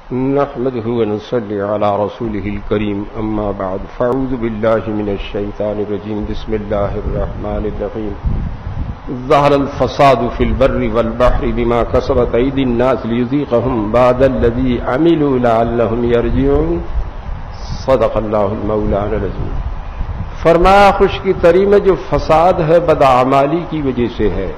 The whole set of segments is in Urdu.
نحمده ونصلي على رسوله الكريم أما بعد فأعوذ بالله من الشيطان الرجيم بسم الله الرحمن الرحيم ظهر الفساد في البر والبحر بما كسبت أيدي الناس ليذيقهم بعد الذي عملوا لعلهم يرجعون صدق الله المولانا العظيم. فرمایا خوش کی تری میں جو فساد ہے بدعمالی کی وجہ سے ہے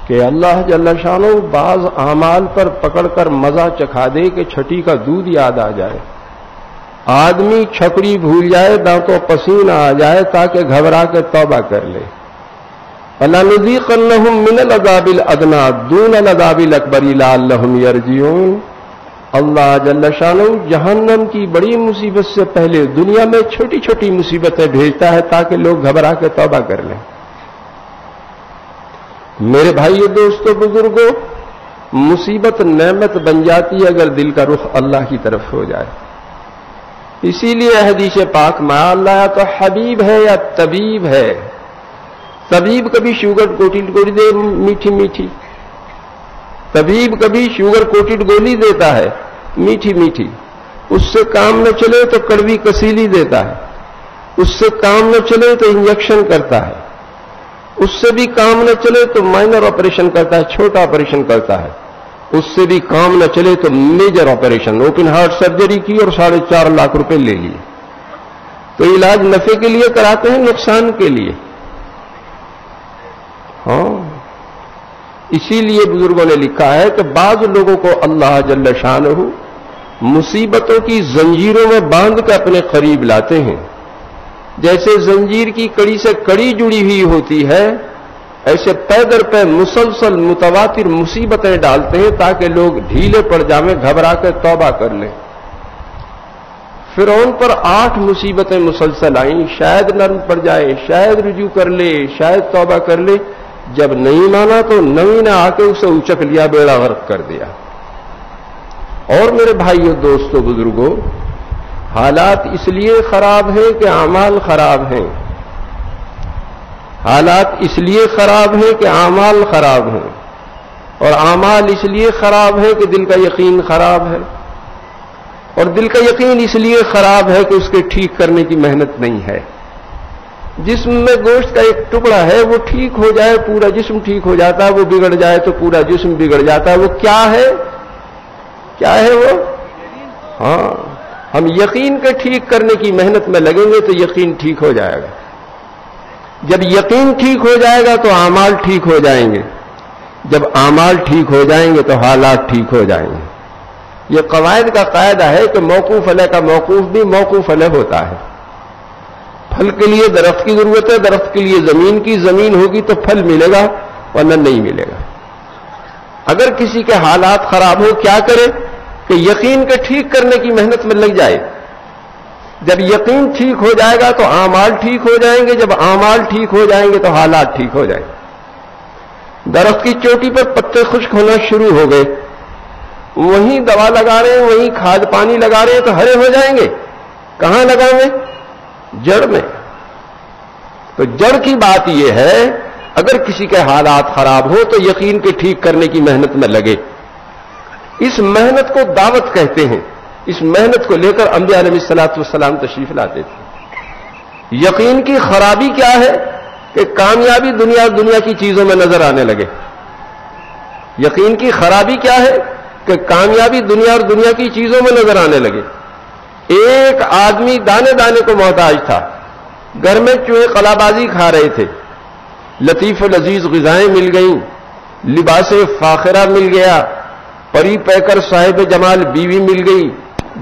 کہ اللہ جل شانہ بعض اعمال پر پکڑ کر مزہ چکھا دے کہ چھٹی کا دودھ یاد آ جائے، آدمی چھکڑی بھول جائے، دانتوں پسینہ آ جائے تاکہ گھبرا کے توبہ کر لے. وَلَنُذِيقَنَّهُم مِّنَ الْعَذَابِ الْأَدْنَىٰ دُونَ الْعَذَابِ الْأَكْبَرِ لَعَلَّهُمْ يَرْجِعُونَ. اللہ جل شانہ جہنم کی بڑی مصیبت سے پہلے دنیا میں چھوٹی چھوٹی مصیبتیں بھیجتا ہے تاکہ لوگ گھبرا کے توبہ کر لیں. میرے بھائیو دوستو بزرگوں، مصیبت نعمت بن جاتی ہے اگر دل کا رخ اللہ کی طرف ہو جائے. اسی لیے حدیث پاک میں اللہ تو حبیب ہے یا طبیب ہے. طبیب کبھی شوگر کوٹڈ گولی دے میٹھی میٹھی، طبیب کبھی شوگر کوٹڈ گولی دیتا ہے میٹھی میٹھی، اس سے کام نہ چلے تو کڑوی کسیلی دیتا ہے، اس سے کام نہ چلے تو انجیکشن کرتا ہے، اس سے بھی کام نہ چلے تو مائنر آپریشن کرتا ہے، چھوٹا آپریشن کرتا ہے، اس سے بھی کام نہ چلے تو major operation open heart surgery کی اور 4.5 لاکھ روپے لے لیے. تو علاج نفع کے لیے کراتے ہیں نقصان کے لیے. ہاں اسی لیے بزرگوں نے لکھا ہے کہ بعض لوگوں کو اللہ جل شانہ مصیبتوں کی زنجیروں میں باندھ کے اپنے قریب لاتے ہیں. جیسے زنجیر کی کڑی سے کڑی جڑی ہوئی ہوتی ہے، ایسے پے در پے مسلسل متواتر مصیبتیں ڈالتے ہیں تاکہ لوگ ڈھیلے پڑ جائیں، گھبرا کے توبہ کر لیں. فرعون پر 8 مصیبتیں مسلسل آئیں، شاید نرم پڑ جائے، شاید رجوع کر لے، شاید توبہ کر لے. جب نہیں مانا تو نویں نے آ کے اسے اچک لیا، بیڑا غرق کر دیا. اور میرے بھائیو دوستو بزرگوں، حالات اس لیے خراب ہیں کہ اعمال خراب ہیں. حالات اس لیے خراب ہیں کہ اعمال خراب ہیں، اور اعمال اس لیے خراب ہیں کہ دل کا یقین خراب ہے، اور دل کا یقین اس لیے خراب ہے کہ اس کے ٹھیک کرنے کی محنت نہیں ہے. جسم میں گوشت کا ایک ٹکڑا ہے، وہ ٹھیک ہو جائے پورا جسم ٹھیک ہو جاتا ہے، وہ بگڑ جائے تو پورا جسم بگڑ جاتا ہے. وہ کیا ہے؟ کیا ہے وہ؟ ہاں، ہم یقین کے ٹھیک کرنے کی محنت میں لگیں گے تو یقین ٹھیک ہو جائے گا. جب یقین ٹھیک ہو جائے گا تو اعمال ٹھیک ہو جائیں گے، جب اعمال ٹھیک ہو جائیں گے تو حالات ٹھیک ہو جائیں گے. یہ قواعد کا قاعدہ ہے کہ موقوف علیہ کا موقوف بھی موقوف علیہ ہوتا ہے. پھل کے لیے درخت کی ضرورت ہے، درخت کے لیے زمین کی، زمین ہوگی تو پھل ملے گا ورنہ نہیں ملے گا. اگر کسی کے حالات خراب ہو کیا کرے کہ یقین کے ٹھیک کرنے کی محنت میں لگ جائے. جب یقین ٹھیک ہو جائے گا تو اعمال ٹھیک ہو جائیں گے، جب اعمال ٹھیک ہو جائیں گے تو حالات ٹھیک ہو جائیں گے. درخت کی چوٹی پر پتے خشک ہونا شروع ہو گئے، وہیں دوا لگا رہے ہیں، وہیں کھاد پانی لگا رہے ہیں تو ہرے ہو جائیں گے. کہاں لگائیں گے؟ جڑ میں. تو جڑ کی بات یہ ہے اگر کسی کے حالات خراب ہو تو یقین کے ٹھیک کرنے کی محنت میں لگے. اس محنت کو دعوت کہتے ہیں. اس محنت کو لے کر انبیاء علیہ الصلوۃ والسلام تشریف لاتے تھے. یقین کی خرابی کیا ہے کہ کامیابی دنیا کی چیزوں میں نظر آنے لگے. یقین کی خرابی کیا ہے کہ کامیابی دنیا کی چیزوں میں نظر آنے لگے. ایک آدمی دانے دانے کو محتاج تھا، گھر میں چوہے قلابازی کھا رہے تھے، لطیف و لذیذ غذائیں مل گئیں، لباس فاخرہ مل گیا، پری پیکر صاحب جمال بیوی مل گئی،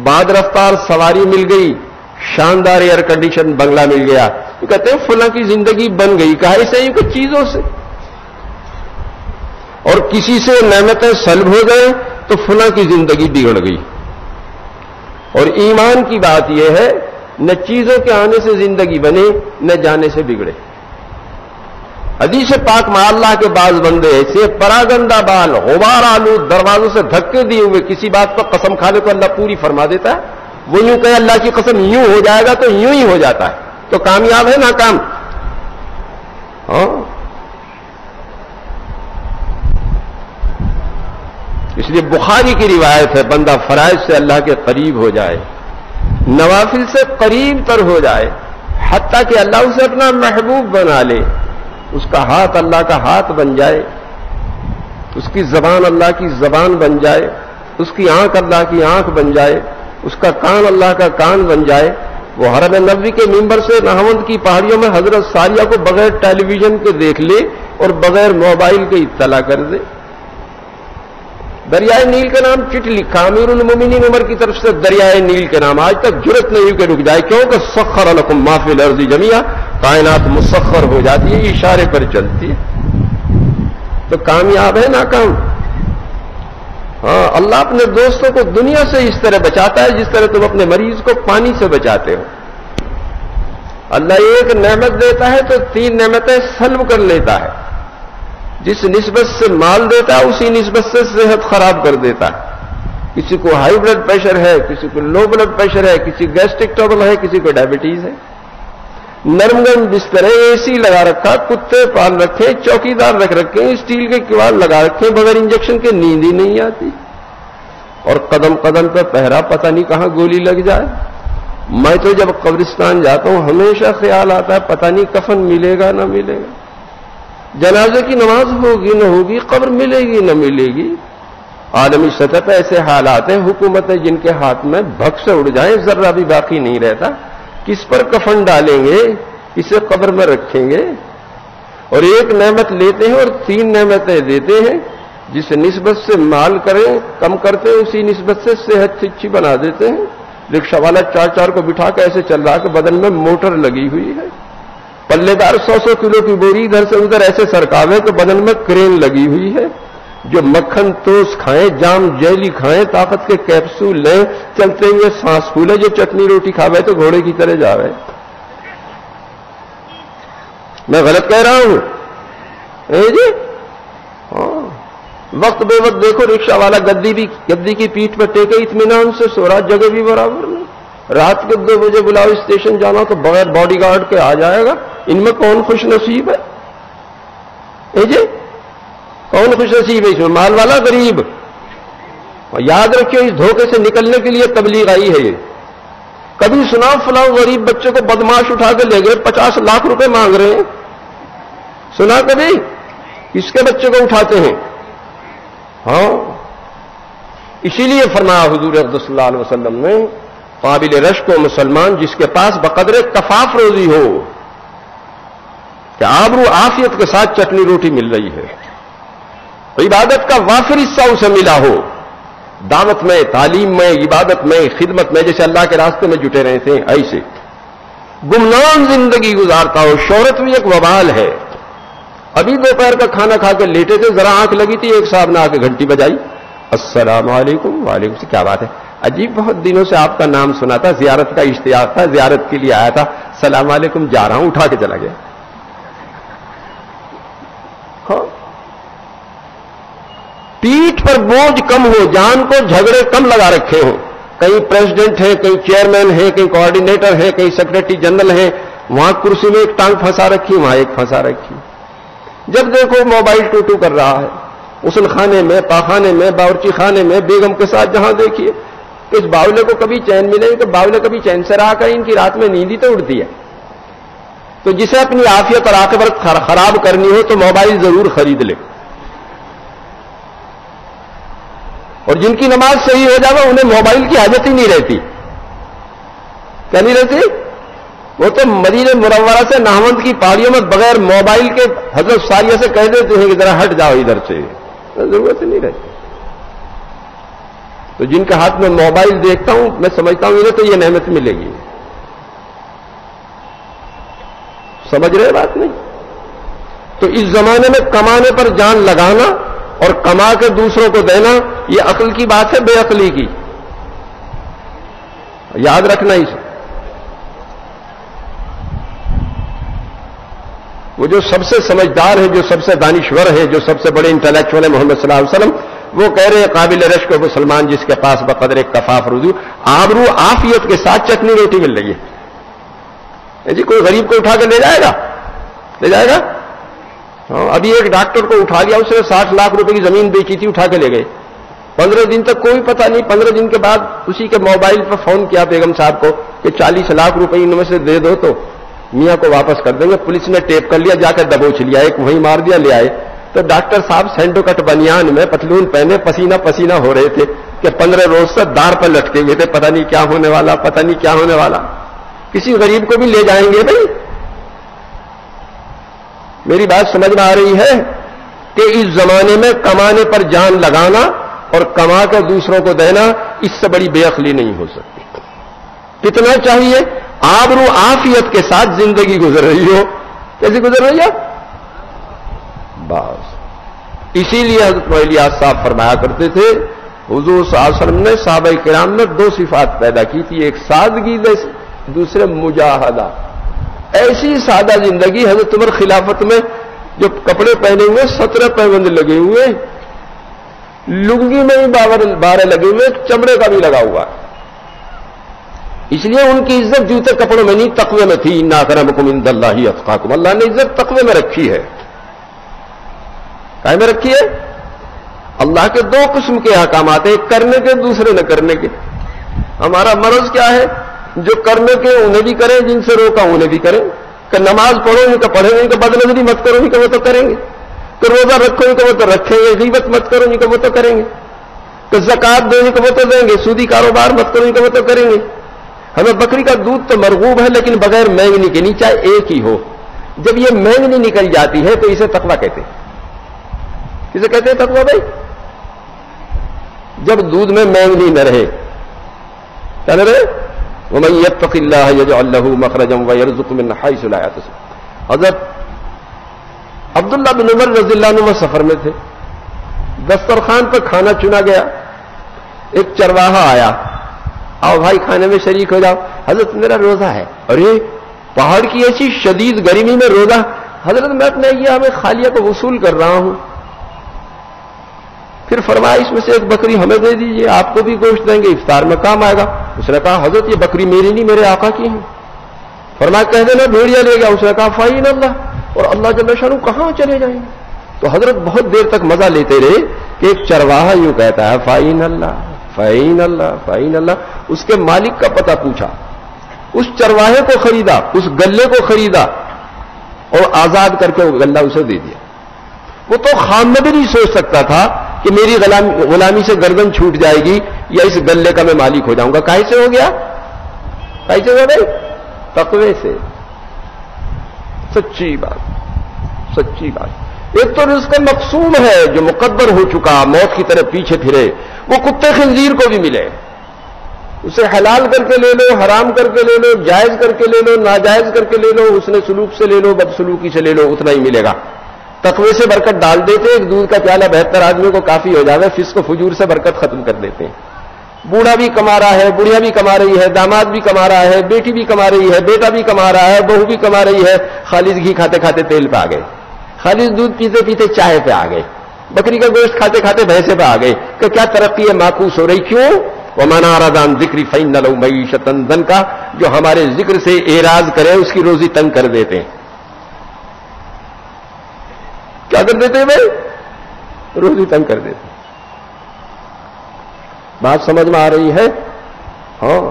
باد رفتار سواری مل گئی، شاندار ایئر کنڈیشن بنگلہ مل گیا. وہ کہتے ہیں فلاں کی زندگی بن گئی. کہا سے ہی کچھ چیزوں سے. اور کسی سے نعمتیں سلب ہو گئے تو فلاں کی زندگی بگڑ گئی. اور ایمان کی بات یہ ہے نہ چیزوں کے آنے سے زندگی بنے نہ جانے سے بگڑے. حدیث پاک میں اللہ کے بعض بندے ایسے پراگندہ بال غبار آلود دروازوں سے دھکے دیے ہوئے کسی بات پر قسم کھانے کو اللہ پوری فرما دیتا ہے. وہ یوں کہ اللہ کی قسم یوں ہو جائے گا تو یوں ہی ہو جاتا ہے. تو کامیاب ہے ناکام؟ ہاں اس لیے بخاری کی روایت ہے بندہ فرائض سے اللہ کے قریب ہو جائے، نوافل سے قریب تر ہو جائے، حتیٰ کہ اللہ اسے اپنا محبوب بنا لے، اس کا ہاتھ اللہ کا ہاتھ بن جائے، اس کی زبان اللہ کی زبان بن جائے، اس کی آنکھ اللہ کی آنکھ بن جائے، اس کا کان اللہ کا کان بن جائے، وہ حرم نبوی کے ممبر سے نہاوند کی پہاڑیوں میں حضرت ساریہ کو بغیر ٹیلی ویژن کے دیکھ لے اور بغیر موبائل کے اطلاع کر دے۔ دریائے نیل کا نام چٹ لکھا امیر المومنین عمر کی طرف سے دریائے نیل کے نام، آج تک جرت نہیں ہوئی کہ رک جائے، کیونکہ سخر لکم ما فی الارض جمیعا، کائنات مسخر ہو جاتی ہے، اشارے پر چلتی ہے، تو کامیاب ہے ناکام؟ ہاں، اللہ اپنے دوستوں کو دنیا سے اس طرح بچاتا ہے جس طرح تم اپنے مریض کو پانی سے بچاتے ہو۔ اللہ ایک نعمت دیتا ہے تو 3 نعمتیں سلب کر لیتا ہے، جس نسبت سے مال دیتا ہے اسی نسبت سے صحت خراب کر دیتا ہے۔ کسی کو ہائی بلڈ پریشر ہے، کسی کو لو بلڈ پریشر ہے، کسی گیسٹرک ٹربل ہے، کسی کو ڈائبٹیز ہے۔ نرم گرم بستر ہے، اے سی لگا رکھا، کتے پال رکھے، چوکیدار رکھ رکھے، اسٹیل کے کواڑ لگا رکھے، بغیر انجیکشن کے نیند ہی نہیں آتی، اور قدم قدم پہ پہرا، پتہ نہیں کہاں گولی لگ جائے۔ میں تو جب قبرستان جاتا ہوں ہمیشہ خیال آتا ہے پتہ نہیں کفن ملے گا نہ ملے گا، جنازے کی نماز ہوگی نہ ہوگی، قبر ملے گی نہ ملے گی۔ عالمی سطح پہ ایسے حالات ہیں، حکومتیں جن کے ہاتھ میں بھگ سے اڑ جائیں ذرہ بھی باقی نہیں رہتا، کس پر کفن ڈالیں گے، کسے قبر میں رکھیں گے؟ اور ایک نعمت لیتے ہیں اور 3 نعمتیں دیتے ہیں، جس نسبت سے مال کریں کم کرتے ہیں اسی نسبت سے صحت اچھی بنا دیتے ہیں۔ رکشہ والا 4 کو بٹھا کے ایسے چل رہا کہ بدن میں موٹر لگی ہوئی ہے، پلے دار 100 کلو کی بوری ادھر سے ادھر ایسے سرکاوے کہ بدن میں کرین لگی ہوئی ہے، جو مکھن توس کھائیں، جام جیلی کھائیں، طاقت کے کیپسول لیں، چلتے ہوئے سانس پھولے، جو چٹنی روٹی کھاوے تو گھوڑے کی طرح جاوے۔ میں غلط کہہ رہا ہوں؟ جی ہاں، وقت بے وقت دیکھو رکشہ والا گدی کی پیٹھ پر ٹیکے اطمینان سے سو رہا، جگہ بھی برابر نہیں۔ رات کے 2 بجے بلاؤ اسٹیشن جانا تو بغیر باڈی گارڈ کے آ جائے گا، ان میں کون خوش نصیب ہے؟ جی کون خوش نصیب ہے؟ اس میں مال والا غریب؟ اور یاد رکھیے اس دھوکے سے نکلنے کے لیے تبلیغ آئی ہے۔ یہ کبھی سنا فلاں غریب بچے کو بدماش اٹھا کے لے گئے 50 لاکھ روپے مانگ رہے ہیں؟ سنا کبھی؟ کس کے بچے کو اٹھاتے ہیں؟ ہاں، اسی لیے فرمایا حضور اقدس صلی اللہ علیہ وسلم نے، قابل رشک و مسلمان جس کے پاس بقدر کفاف روزی ہو، کہ آبرو عافیت کے ساتھ چٹنی روٹی مل رہی ہے، عبادت کا وافر حصہ اسے ملا ہو، دعوت میں، تعلیم میں، عبادت میں، خدمت میں، جیسے اللہ کے راستے میں جٹے رہے تھے، ایسے گمنام زندگی گزارتا ہو۔ شہرت بھی ایک وبال ہے۔ ابھی دوپہر کا کھانا کھا کے لیٹے تھے، ذرا آنکھ لگی تھی، ایک صاحب نے آ کے گھنٹی بجائی، السلام علیکم۔ وعلیکم السلام، کیا بات ہے؟ عجیب، بہت دنوں سے آپ کا نام سنا تھا، زیارت کا اشتیاق تھا، زیارت کے لیے آیا تھا، السلام علیکم، جا رہا ہوں، اٹھا کے چلا گیا۔ ہاں، پیٹھ پر بوجھ کم ہو، جان کو جھگڑے کم لگا رکھے ہوں، کہیں پریزیڈنٹ ہے، کہیں چیئرمین ہے، کہیں کوآرڈینیٹر ہے، کہیں سیکرٹری جنرل ہے، وہاں کرسی میں ایک ٹانگ پھنسا رکھی، وہاں ایک پھنسا رکھی، جب دیکھو موبائل ٹو کر رہا ہے، غسل خانے میں، پاخانے میں، باورچی خانے میں، بیگم کے ساتھ جہاں دیکھیے، اس باولے کو کبھی چین ملے گی؟ تو باولے کبھی چین سے رہا کریں، ان کی رات میں نیند ہی تو اڑتی ہے۔ تو جسے اپنی عافیت اور عاقبت خراب کرنی ہو تو موبائل ضرور خرید لے، اور جن کی نماز صحیح ہو جائے انہیں موبائل کی حاجت ہی نہیں رہتی۔ کیا نہیں رہتی؟ وہ تو مدینہ منورہ سے نہاوند کی پہاڑیوں میں بغیر موبائل کے حضرت ساریہ سے کہہ دیتے ہیں کہ ذرا ہٹ جاؤ ادھر سے، ضرورت نہیں رہتی۔ تو جن کے ہاتھ میں موبائل دیکھتا ہوں میں سمجھتا ہوں انہیں تو یہ نعمت ملے گی۔ سمجھ رہے بات نہیں؟ تو اس زمانے میں کمانے پر جان لگانا اور کما کے دوسروں کو دینا، یہ عقل کی بات ہے، بے عقلی کی؟ یاد رکھنا اسے۔ وہ جو سب سے سمجھدار ہے، جو سب سے دانشور ہے، جو سب سے بڑے انٹلیکچوئل ہے محمد صلی اللہ علیہ وسلم، وہ کہہ رہے ہیں قابل رشک و مسلمان جس کے پاس بقدر کفاف روزی، آبرو عافیت کے ساتھ چٹنی روٹی مل رہی ہے۔ جی کوئی غریب کو اٹھا کے لے جائے گا؟ لے جائے گا؟ ابھی ایک ڈاکٹر کو اٹھا لیا، اس نے 60 لاکھ روپے کی زمین بیچی تھی، اٹھا کے لے گئے، 15 دن تک کوئی پتہ نہیں. 15 دن کے بعد اسی کے موبائل پر فون کیا بیگم صاحب کو کہ 40 لاکھ روپے ان میں سے دے دو تو میاں کو واپس کر دیں گے. پولیس نے ٹیپ کر لیا, جا کر دبوچ لیا, ایک وہیں مار دیا, لے آئے. تو ڈاکٹر صاحب سینڈو کٹ بنیان میں پتلون پہنے پسینہ پسینہ ہو رہے تھے کہ 15 روز سے دار پر لٹکے ہوئے تھے, پتہ نہیں کیا ہونے والا, پتہ نہیں کیا ہونے والا. کسی غریب کو بھی لے جائیں گے بھائی. میری بات سمجھ میں آ رہی ہے کہ اس زمانے میں کمانے پر جان لگانا اور کما کر دوسروں کو دینا, اس سے بڑی بے عقلی نہیں ہو سکتی. کتنا چاہیے آبرو عافیت کے ساتھ زندگی گزر رہی ہو. کیسے گزر رہی ہے بس. اسی لیے حضرت الیاس صاحب فرمایا کرتے تھے, حضور صلی اللہ علیہ وسلم نے صحابہ کرام میں 2 صفات پیدا کی تھی, ایک سادگی, دوسرے مجاہدہ. ایسی سادہ زندگی. حضرت عمر خلافت میں جو کپڑے پہنے ہوئے 17 پیبند لگے ہوئے, لنگی میں بھی 12 لگے ہوئے, چمڑے کا بھی لگا ہوا. اس لیے ان کی عزت جوتے کپڑوں میں نہیں, تقوی میں تھی. ان اکرمکم عند اللہ اتقاکم. اللہ نے عزت تقوی میں رکھی ہے. کائے میں رکھی ہے؟ اللہ کے 2 قسم کے احکامات ہیں, ایک کرنے کے, دوسرے نہ کرنے کے. ہمارا مرض کیا ہے؟ جو کرنے کے انہیں بھی کریں, جن سے روکا انہیں بھی کریں. کہ نماز پڑھو ان کا پڑھیں گے, ان کا بدنظری مت کرو ان کا وہ تو کریں گے. کہ روزہ رکھو ان کا وہ تو رکھیں گے, غیبت مت کرو ان کا وہ تو کریں گے. کہ زکات دو ان کا وہ تو دیں گے, سودی کاروبار مت کرو ان کا وہ تو کریں گے. ہمیں بکری کا دودھ تو مرغوب ہے لیکن بغیر مینگنی کے نہیں, چاہے ایک ہی ہو. جب یہ مینگنی نکل جاتی ہے تو اسے تقویٰ کہتے ہیں. کسے کہتے ہیں تقویٰ بھائی؟ جب دودھ میں مینگنی نہ رہے. کیا نہ رہے؟ وَمَن يَتَّقِ اللَّهَ يَجْعَل لَّهُ مَخْرَجًا وَيَرْزُقْهُ مِنْ حَيْثُ لَا يَحْتَسِبُ. حضرت عبداللہ بن عمر رضی اللہ عنہ سفر میں تھے, دسترخوان پر کھانا چنا گیا. ایک چرواہا آیا, آؤ بھائی کھانے میں شریک ہو جاؤ. حضرت میرا روزہ ہے. ارے پہاڑ کی ایسی شدید گرمی میں روزہ؟ حضرت میں اپنے یہ ہمیں خالیہ کو وصول کر رہا ہوں. پھر فرمایا اس میں سے ایک بکری ہمیں دے دیجیے, آپ کو بھی گوشت دیں گے, افطار میں کام آئے گا. اس نے کہا حضرت یہ بکری میری نہیں, میرے آقا کی ہے. فرمایا کہہ دینا بھیڑیا لے گیا. اس نے کہا فائن اللہ, اور اللہ جل شانہ کہاں چلے جائیں گے. تو حضرت بہت دیر تک مزہ لیتے رہے کہ ایک چرواہا یوں کہتا ہے فائن اللہ فائن اللہ فائن اللہ. اس کے مالک کا پتہ پوچھا, اس چرواہے کو خریدا, اس گلے کو خریدا اور آزاد کر کے وہ گلہ اسے دے دیا. وہ تو خام میں بھی نہیں سوچ سکتا تھا کہ میری غلامی سے گردن چھوٹ جائے گی یا اس گلے کا میں مالک ہو جاؤں گا. کاہے سے ہو گیا؟ کاہے سے ہو گئی؟ تقوی سے. سچی بات, سچی بات. ایک تو رزق مقسوم ہے جو مقدر ہو چکا, موت کی طرح پیچھے پھرے, وہ کتے خنزیر کو بھی ملے. اسے حلال کر کے لے لو, حرام کر کے لے لو, جائز کر کے لے لو, ناجائز کر کے لے لو, حسن سلوک سے لے لو, بدسلوکی سے لے لو, اتنا ہی ملے گا. تقوی سے برکت ڈال دیتے, ایک دودھ کا پیالہ 72 آدمیوں کو کافی ہو جاوے, فسق و فجور سے برکت ختم کر دیتے ہیں. بوڑھا بھی کما رہا ہے, بڑھیا بھی کما رہی ہے, داماد بھی کما رہا ہے, بیٹی بھی کما رہی ہے, بیٹا بھی کما رہا ہے, بہو بھی کما رہی ہے. خالص گھی کھاتے کھاتے تیل پہ آ گئے, خالص دودھ پیتے پیتے چائے پہ آ گئے, بکری کا گوشت کھاتے کھاتے بھینسے پہ آ گئے. کہ کیا ترقی ہے معکوس ہو رہی. کیوں؟ وَمَنْ أَعْرَضَ عَنْ ذِكْرِي فَإِنَّ لَهُ مَعِيشَةً ضَنْكًا. جو ہمارے ذکر سے اعراض کرے اس کی روزی تنگ کر دیتے ہیں. کیا کر دیتے ہیں بھائی؟ روزی تنگ کر دیتے. بات سمجھ میں آ رہی ہے؟ ہاں.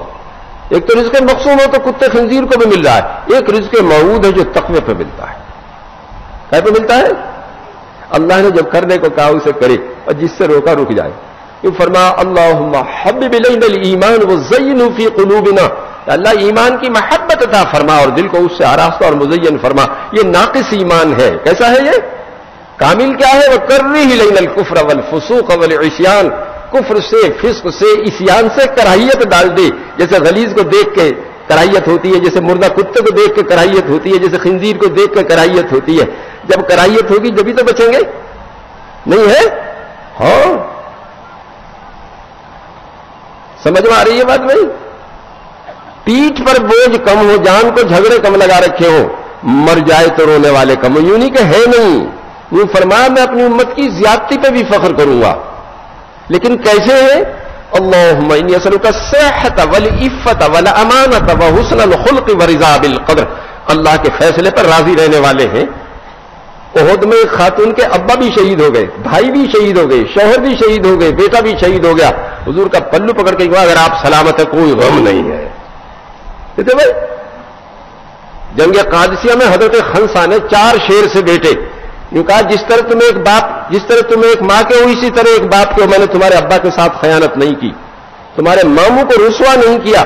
ایک تو رزق مقسوم ہو تو کتے خنزیر کو بھی مل رہا ہے, ایک رزق موعود ہے جو تقوی پہ ملتا ہے. کیا پہ ملتا ہے؟ اللہ نے جب کرنے کو کہا اسے کرے, اور جس سے روکا رک جائے. یہ فرمایا اللہم حبب الینا الایمان وزینہ فی قلوبنا. اللہ ایمان کی محبت عطا فرما اور دل کو اس سے آراستہ اور مزین فرما. یہ ناقص ایمان ہے. کیسا ہے یہ؟ کامل کیا ہے؟ وکرہ الینا الکفر والفسوق والعصیان. کفر سے, فسق سے, عصیان سے کراہیت ڈال دے. جیسے غلیظ کو دیکھ کے کراہیت ہوتی ہے, جیسے مردہ کتے کو دیکھ کے کراہیت ہوتی ہے, جیسے خنزیر کو دیکھ کے کراہیت ہوتی ہے. جب کراہیت ہوگی جبھی تو بچیں گے, نہیں ہے؟ ہاں. سمجھ میں آ رہی ہے بات بھائی؟ پیٹھ پر بوجھ کم ہو, جان کو جھگڑے کم لگا رکھے ہو, مر جائے تو رونے والے کم. یوں نہیں کہ ہے نہیں. یوں فرمایا میں اپنی امت کی زیادتی پہ بھی فخر کروں گا. لیکن کیسے ہے؟ اللہم انی اسألک الصحۃ والعفۃ والامانۃ وحسن الخلق ورضا بالقدر. اللہ کے فیصلے پر راضی رہنے والے ہیں, احد میں ایک خاتون کے ابا بھی شہید ہو گئے، بھائی بھی شہید ہو گئے، شوہر بھی شہید ہو گئے، بیٹا بھی شہید ہو گیا. حضور کا پلو پکڑ کے کہا اگر آپ سلامت ہے کوئی غم نہیں ہے. کہتے بھائی جنگ قادسیہ میں حضرت خنسا نے 4 شیر سے بیٹے یوں کہا جس طرح تم ایک ماں کے ہو اسی طرح ایک باپ کے ہو. میں نے تمہارے ابا کے ساتھ خیانت نہیں کی، تمہارے ماموں کو رسوا نہیں کیا،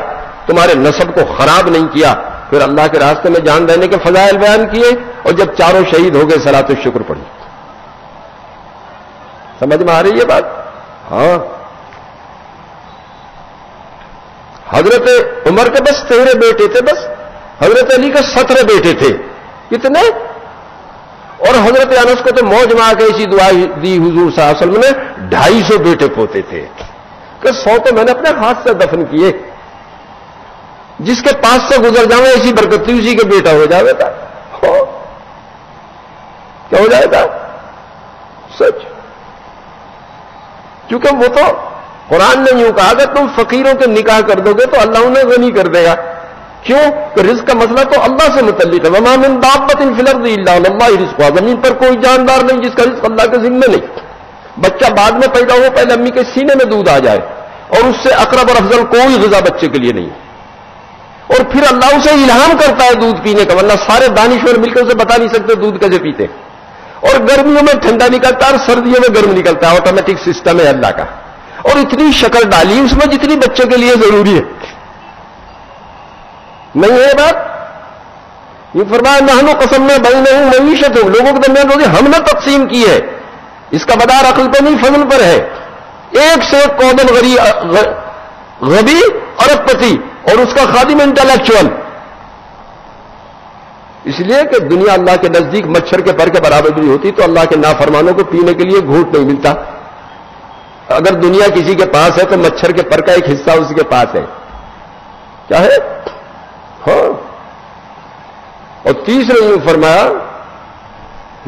تمہارے نسب کو خراب نہیں کیا. پھر اللہ کے راستے میں جان دینے کے فضائل بیان کیے اور جب چاروں شہید ہو گئے صلاۃ الشکر پڑھی. سمجھ میں آ رہی ہے بات؟ ہاں. حضرت عمر کے بس 13 بیٹے تھے، بس حضرت علی کے 17 بیٹے تھے. کتنے؟ اور حضرت انس کو تو موج میں آ کے ایسی دعا دی حضور صلی اللہ علیہ وسلم نے 250 بیٹے پوتے تھے کہ 100 تو میں نے اپنے ہاتھ سے دفن کیے. جس کے پاس سے گزر جاؤں ایسی برکت تھی اسی کے بیٹا ہو جائے گا. کیا ہو جائے گا؟ سچ. کیونکہ وہ تو قرآن نے یوں کہا کہ تم فقیروں کے نکاح کر دو گے تو اللہ انہیں غنی کر دے گا. کیوں کہ رزق کا مسئلہ تو اللہ سے متعلق ہے. وما من دابۃ فی الارض الا علی اللہ رزقها. زمین پر کوئی جاندار نہیں جس کا رزق اللہ کے ذمہ نہیں. بچہ بعد میں پیدا ہو پہلے امی کے سینے میں دودھ آ جائے اور اس سے اقرب اور افضل کوئی غذا بچے کے لیے نہیں. اور پھر اللہ اسے الہام کرتا ہے دودھ پینے کا، ورنہ سارے دانشور مل کے اسے بتا نہیں سکتے دودھ کیسے پیتے. اور گرمیوں میں ٹھنڈا نکلتا ہے اور سردیوں میں گرم نکلتا ہے. آٹومیٹک سسٹم ہے اللہ کا. اور اتنی شکل ڈالی اس میں جتنی بچے کے لیے ضروری ہے. نہیں ہے بات؟ یہ فرمایا نحن قسمنا بینہم معیشتہم. لوگوں کے درمیان روزی ہم نے تقسیم کی ہے. اس کا مدار عقل پہ نہیں فضل پر ہے. ایک سے ایک قومن غبی ارب پتی اور اس کا خادم انٹلیکچوئل. اس لیے کہ دنیا اللہ کے نزدیک مچھر کے پر کے برابر بھی ہوتی تو اللہ کے نافرمانوں کو پینے کے لیے گھونٹ نہیں ملتا. اگر دنیا کسی کے پاس ہے تو مچھر کے پر کا ایک حصہ اس کے پاس ہے. کیا ہے؟ ہاں. اور تیسرے یوں فرمایا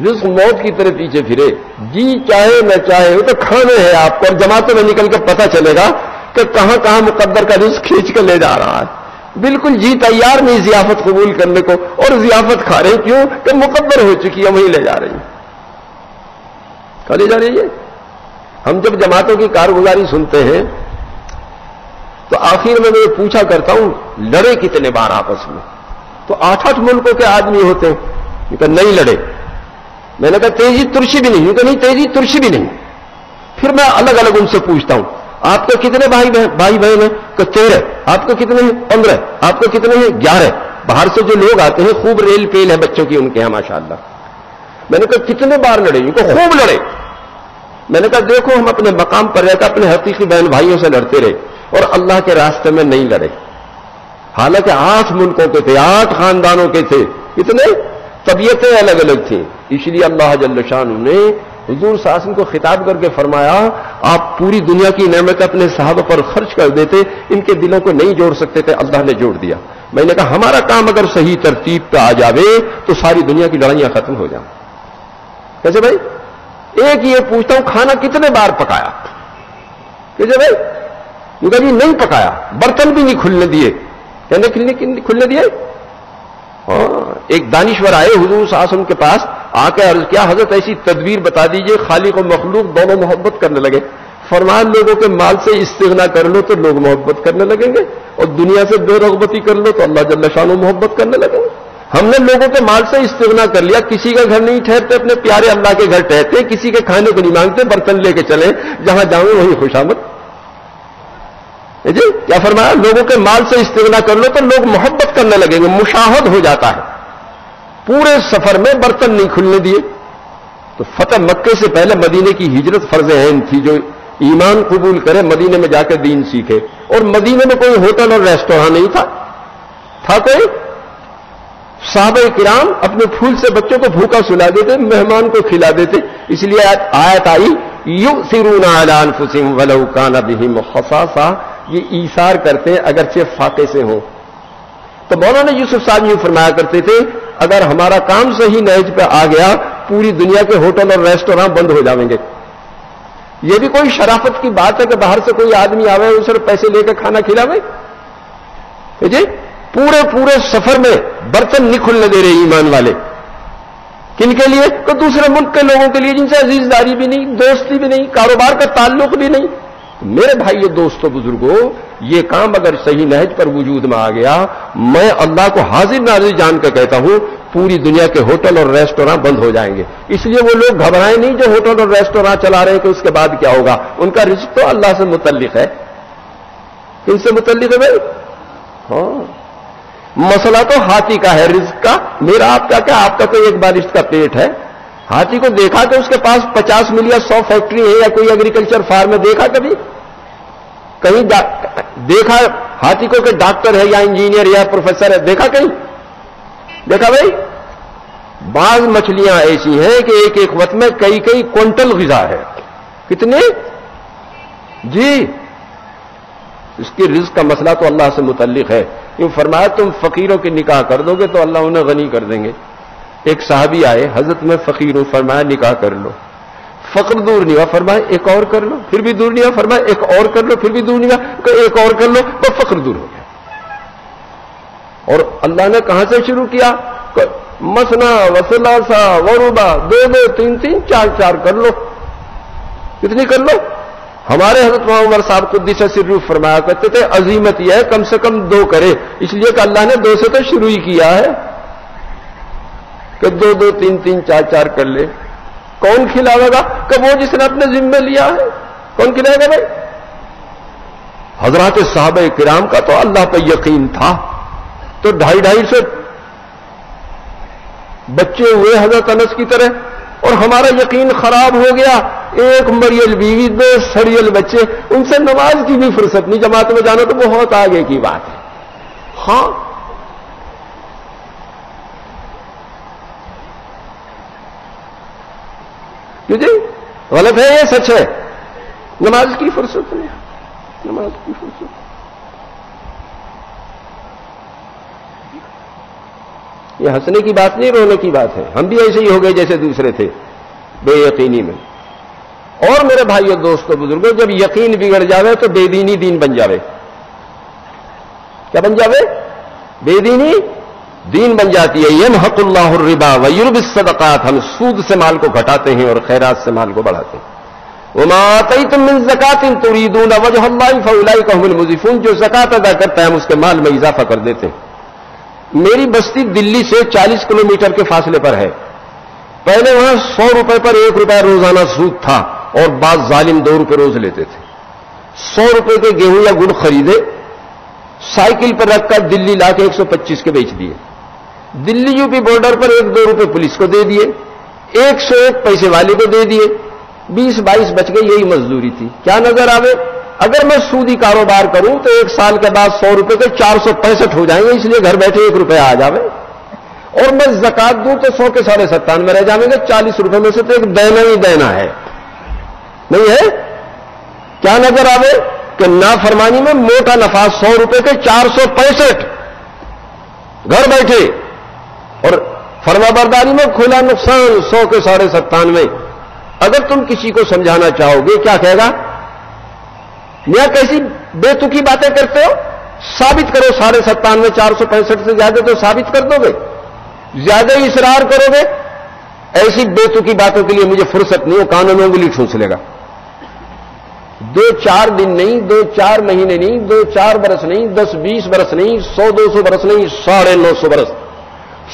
رزق موت کی طرح پیچھے پھرے. جی چاہے نہ چاہے وہ تو کھانے ہیں آپ کو، اور جماعتوں میں نکل کے پتہ چلے گا کہ کہاں کہاں مقدر کا رزق کھینچ کے لے جا رہا ہے. بالکل جی تیار نہیں ضیافت قبول کرنے کو، اور ضیافت کھا رہے کیوں کہ مقدر ہو چکی ہے وہیں لے جا رہی. کہاں لے جا رہی ہے؟ ہم جب جماعتوں کی کارگزاری سنتے ہیں تو آخر میں پوچھا کرتا ہوں لڑے کتنے بار آپس میں؟ تو 8 ملکوں کے آدمی ہوتے ہیں کہ نہیں لڑے. میں نے کہا تیزی ترشی بھی نہیں، کہ نہیں تیزی ترشی بھی نہیں. پھر میں الگ الگ ان سے پوچھتا ہوں آپ کے کتنے بھائی بہن ہیں؟ کہ 13. آپ کے کتنے ہیں؟ 15. آپ کے کتنے ہیں؟ 11. باہر سے جو لوگ آتے ہیں خوب ریل پیل ہے بچوں کی ان کے یہاں ماشاءاللہ. میں نے کہا کتنے بار لڑے؟ ان کو خوب لڑے. میں نے کہا دیکھو ہم اپنے مقام پر رہتا اپنے حقیقی بہن بھائیوں سے لڑتے رہے اور اللہ کے راستے میں نہیں لڑے. حالانکہ 8 ملکوں کے تھے، 8 خاندانوں کے تھے. کتنے؟ طبیعتیں الگ الگ تھیں. اس لیے اللہ جل شانہ نے حضور صلی اللہ علیہ وسلم کو خطاب کر کے فرمایا آپ پوری دنیا کی نعمت اپنے صحابہ پر خرچ کر دیتے، ان کے دلوں کو نہیں جوڑ سکتے تھے، اللہ نے جوڑ دیا. میں نے کہا ہمارا کام اگر صحیح ترتیب پہ آ جاوے تو ساری دنیا کی لڑائیاں ختم ہو جائیں. کیسے بھائی؟ ایک یہ پوچھتا ہوں کھانا کتنے بار پکایا؟ کیسے بھائی؟ یہ کہا جی نہیں پکایا. برتن بھی نہیں کھلنے دیے. کہنے کھلنے دیے؟ ہاں. ایک دانشور آئے حضور صلی اللہ علیہ وسلم کے پاس، آ کے عرض کیا حضرت ایسی تدبیر بتا دیجئے خالق و مخلوق دونوں محبت کرنے لگے. فرمایا لوگوں کے مال سے استغنا کر لو تو لوگ محبت کرنے لگیں گے، اور دنیا سے بے رغبتی کر لو تو اللہ جل شانہ محبت کرنے لگیں گے. ہم نے لوگوں کے مال سے استغنا کر لیا، کسی کا گھر نہیں ٹھہرتے، اپنے پیارے اللہ کے گھر ٹھہرتے، کسی کے کھانے کو نہیں مانگتے، برتن لے کے چلے جہاں جاؤں وہیں خوشامد. جی کیا فرمایا؟ لوگوں کے مال سے استغنا کر لو تو لوگ محبت کرنے لگیں گے. مشاہد ہو جاتا ہے. پورے سفر میں برتن نہیں کھلنے دیے. تو فتح مکے سے پہلے مدینے کی ہجرت فرض عین تھی. جو ایمان قبول کرے مدینے میں جا کے دین سیکھے. اور مدینے میں کوئی ہوٹل اور ریسٹوراں نہیں تھا. تھا کوئی؟ صحابہ کرام اپنے پھول سے بچوں کو بھوکا سلا دیتے، مہمان کو کھلا دیتے. اس لیے آیت آئی یؤثرون علی انفسہم ولو کان بہم خصاصہ. یہ ایثار کرتے ہیں اگرچہ فاقے سے ہوں. تو مولانا یوسف صاحب یہ فرمایا کرتے تھے اگر ہمارا کام صحیح نہج پہ آ گیا پوری دنیا کے ہوٹل اور ریسٹوراں بند ہو جائیں گے. یہ بھی کوئی شرافت کی بات ہے کہ باہر سے کوئی آدمی آوے اسے پیسے لے کے کھانا کھلاوے؟ جی پورے سفر میں برتن نہیں کھلنے دے رہے ایمان والے. کن کے لیے؟ کہ دوسرے ملک کے لوگوں کے لیے جن سے عزیزداری بھی نہیں، دوستی بھی نہیں، کاروبار کا تعلق بھی نہیں۔ میرے بھائیو دوستو بزرگوں، یہ کام اگر صحیح نہج پر وجود میں آ گیا، میں اللہ کو حاضر ناظر جان کے کہتا ہوں پوری دنیا کے ہوٹل اور ریسٹوراں بند ہو جائیں گے۔ اس لیے وہ لوگ گھبرائیں نہیں جو ہوٹل اور ریسٹوراں چلا رہے ہیں کہ اس کے بعد کیا ہوگا۔ ان کا رزق تو اللہ سے متعلق ہے۔ کن سے متعلق ہے بھائی؟ ہاں، مسئلہ تو ہاتھی کا ہے رزق کا، میرا آپ کا کیا؟ آپ کا تو ایک بالشت کا پیٹ ہے۔ ہاتھی کو دیکھا کہ اس کے پاس 50 مل یا 100 فیکٹری ہے یا کوئی ایگریکلچر فارم ہے؟ دیکھا کبھی؟ کہیں دیکھا ہاتھی کو کہ ڈاکٹر ہے یا انجینئر یا پروفیسر ہے؟ دیکھا کہیں؟ دیکھا بھائی؟ بعض مچھلیاں ایسی ہیں کہ ایک ایک وقت میں کئی کئی کوئنٹل غذا ہے۔ کتنے؟ جی، اس کی رزق کا مسئلہ تو اللہ سے متعلق ہے۔ کیوں فرمایا تم فقیروں کی نکاح کر دو گے تو اللہ انہیں غنی کر دیں گے۔ ایک صحابی آئے، حضرت میں فقیر ہوں، فرمایا نکاح کر لو۔ فقر دور نہیں ہوا، فرمایا ایک اور کر لو، پھر بھی دور نہیں ہوا، فرمایا ایک اور کر لو، پھر بھی دور نہیں ہوا، کہ ایک اور کر لو تو فقر دور ہو گیا۔ اور اللہ نے کہاں سے شروع کیا؟ مسنا وثلاثا وربا، دو دو تین تین چار چار کر لو۔ کتنی کر لو؟ ہمارے حضرت عمر صاحب قدس سرہ فرمایا کرتے تھے عظیمت یہ ہے کم سے کم 2 کرے، اس لیے کہ اللہ نے 2 سے تو شروع ہی کیا ہے کہ 2 2 3 3 4 4 کر لے۔ کون کھلاوے گا؟ کہ وہ جس نے اپنے ذمہ لیا ہے۔ کون کھلائے گا بھائی؟ حضرات صحابہ کرام کا تو اللہ پہ یقین تھا، تو 250 بچے ہوئے حضرت انس کی طرح، اور ہمارا یقین خراب ہو گیا۔ ایک مریل بیوی، 2 سڑیل بچے، ان سے نماز کی بھی فرصت نہیں، جماعت میں جانا تو بہت آگے کی بات ہے۔ ہاں، جی غلط ہے یہ سچ ہے؟ نماز کی فرصت نہیں، نماز کی فرصت۔ یہ ہنسنے کی بات نہیں، رونے کی بات ہے۔ ہم بھی ایسے ہی ہو گئے جیسے دوسرے تھے بے یقینی میں۔ اور میرے بھائیو دوستو بزرگوں، جب یقین بگڑ جاوے تو بے دینی دین بن جاوے۔ کیا بن جاوے؟ بے دینی دین بن جاتی ہے۔ یمحق اللہ الربا ویربی الصدقات، ہم سود سے مال کو گھٹاتے ہیں اور خیرات سے مال کو بڑھاتے ہیں۔ وما آتیتم من زکاۃ تریدون وجہ اللہ فاولئک هم المضعفون، جو زکات ادا کرتا ہے ہم اس کے مال میں اضافہ کر دیتے ہیں۔ میری بستی دلی سے 40 کلومیٹر کے فاصلے پر ہے۔ پہلے وہاں 100 روپے پر 1 روپیہ روزانہ سود تھا، اور بعض ظالم 2 روپے روز لیتے تھے۔ 100 روپے کے گیہوں یا گڑ خریدے، سائیکل پر رکھ کر دلی لا کے 125 کے بیچ دیے۔ دلی یو پی بارڈر پر 1-2 روپے پولیس کو دے دیے، 101 پیسے والے کو دے دیے، 20-22 بچ گئے۔ یہی مزدوری تھی۔ کیا نظر آوے؟ اگر میں سودی کاروبار کروں تو 1 سال کے بعد 100 روپے کے 465 ہو جائیں گے، اس لیے گھر بیٹھے 1 روپیہ آ جاوے۔ اور میں زکات دوں تو 100 کے 97.5 رہ جائیں گے، 40 روپے میں سے تو ایک دینا ہی دینا ہے، نہیں ہے؟ کیا نظر آوے کہ نافرمانی میں موٹا نفع 100 روپے کے 465 گھر بیٹھے، اور فرما برداری میں کھلا نقصان 100 کے 97.5۔ اگر تم کسی کو سمجھانا چاہو گے کیا کہے گا؟ میاں کیسی بے تکی باتیں کرتے ہو، ثابت کرو 97.5 465 سے زیادہ تو ثابت کر دو گے، زیادہ ہی اصرار کرو گے۔ ایسی بے تکی باتوں کے لیے مجھے فرصت نہیں ہو، کانوں میں انگلی ٹھونس لے گا۔ 2-4 دن نہیں، 2-4 مہینے نہیں، 2-4 برس نہیں، 10-20 برس نہیں، 100-200 برس نہیں، 950 برس۔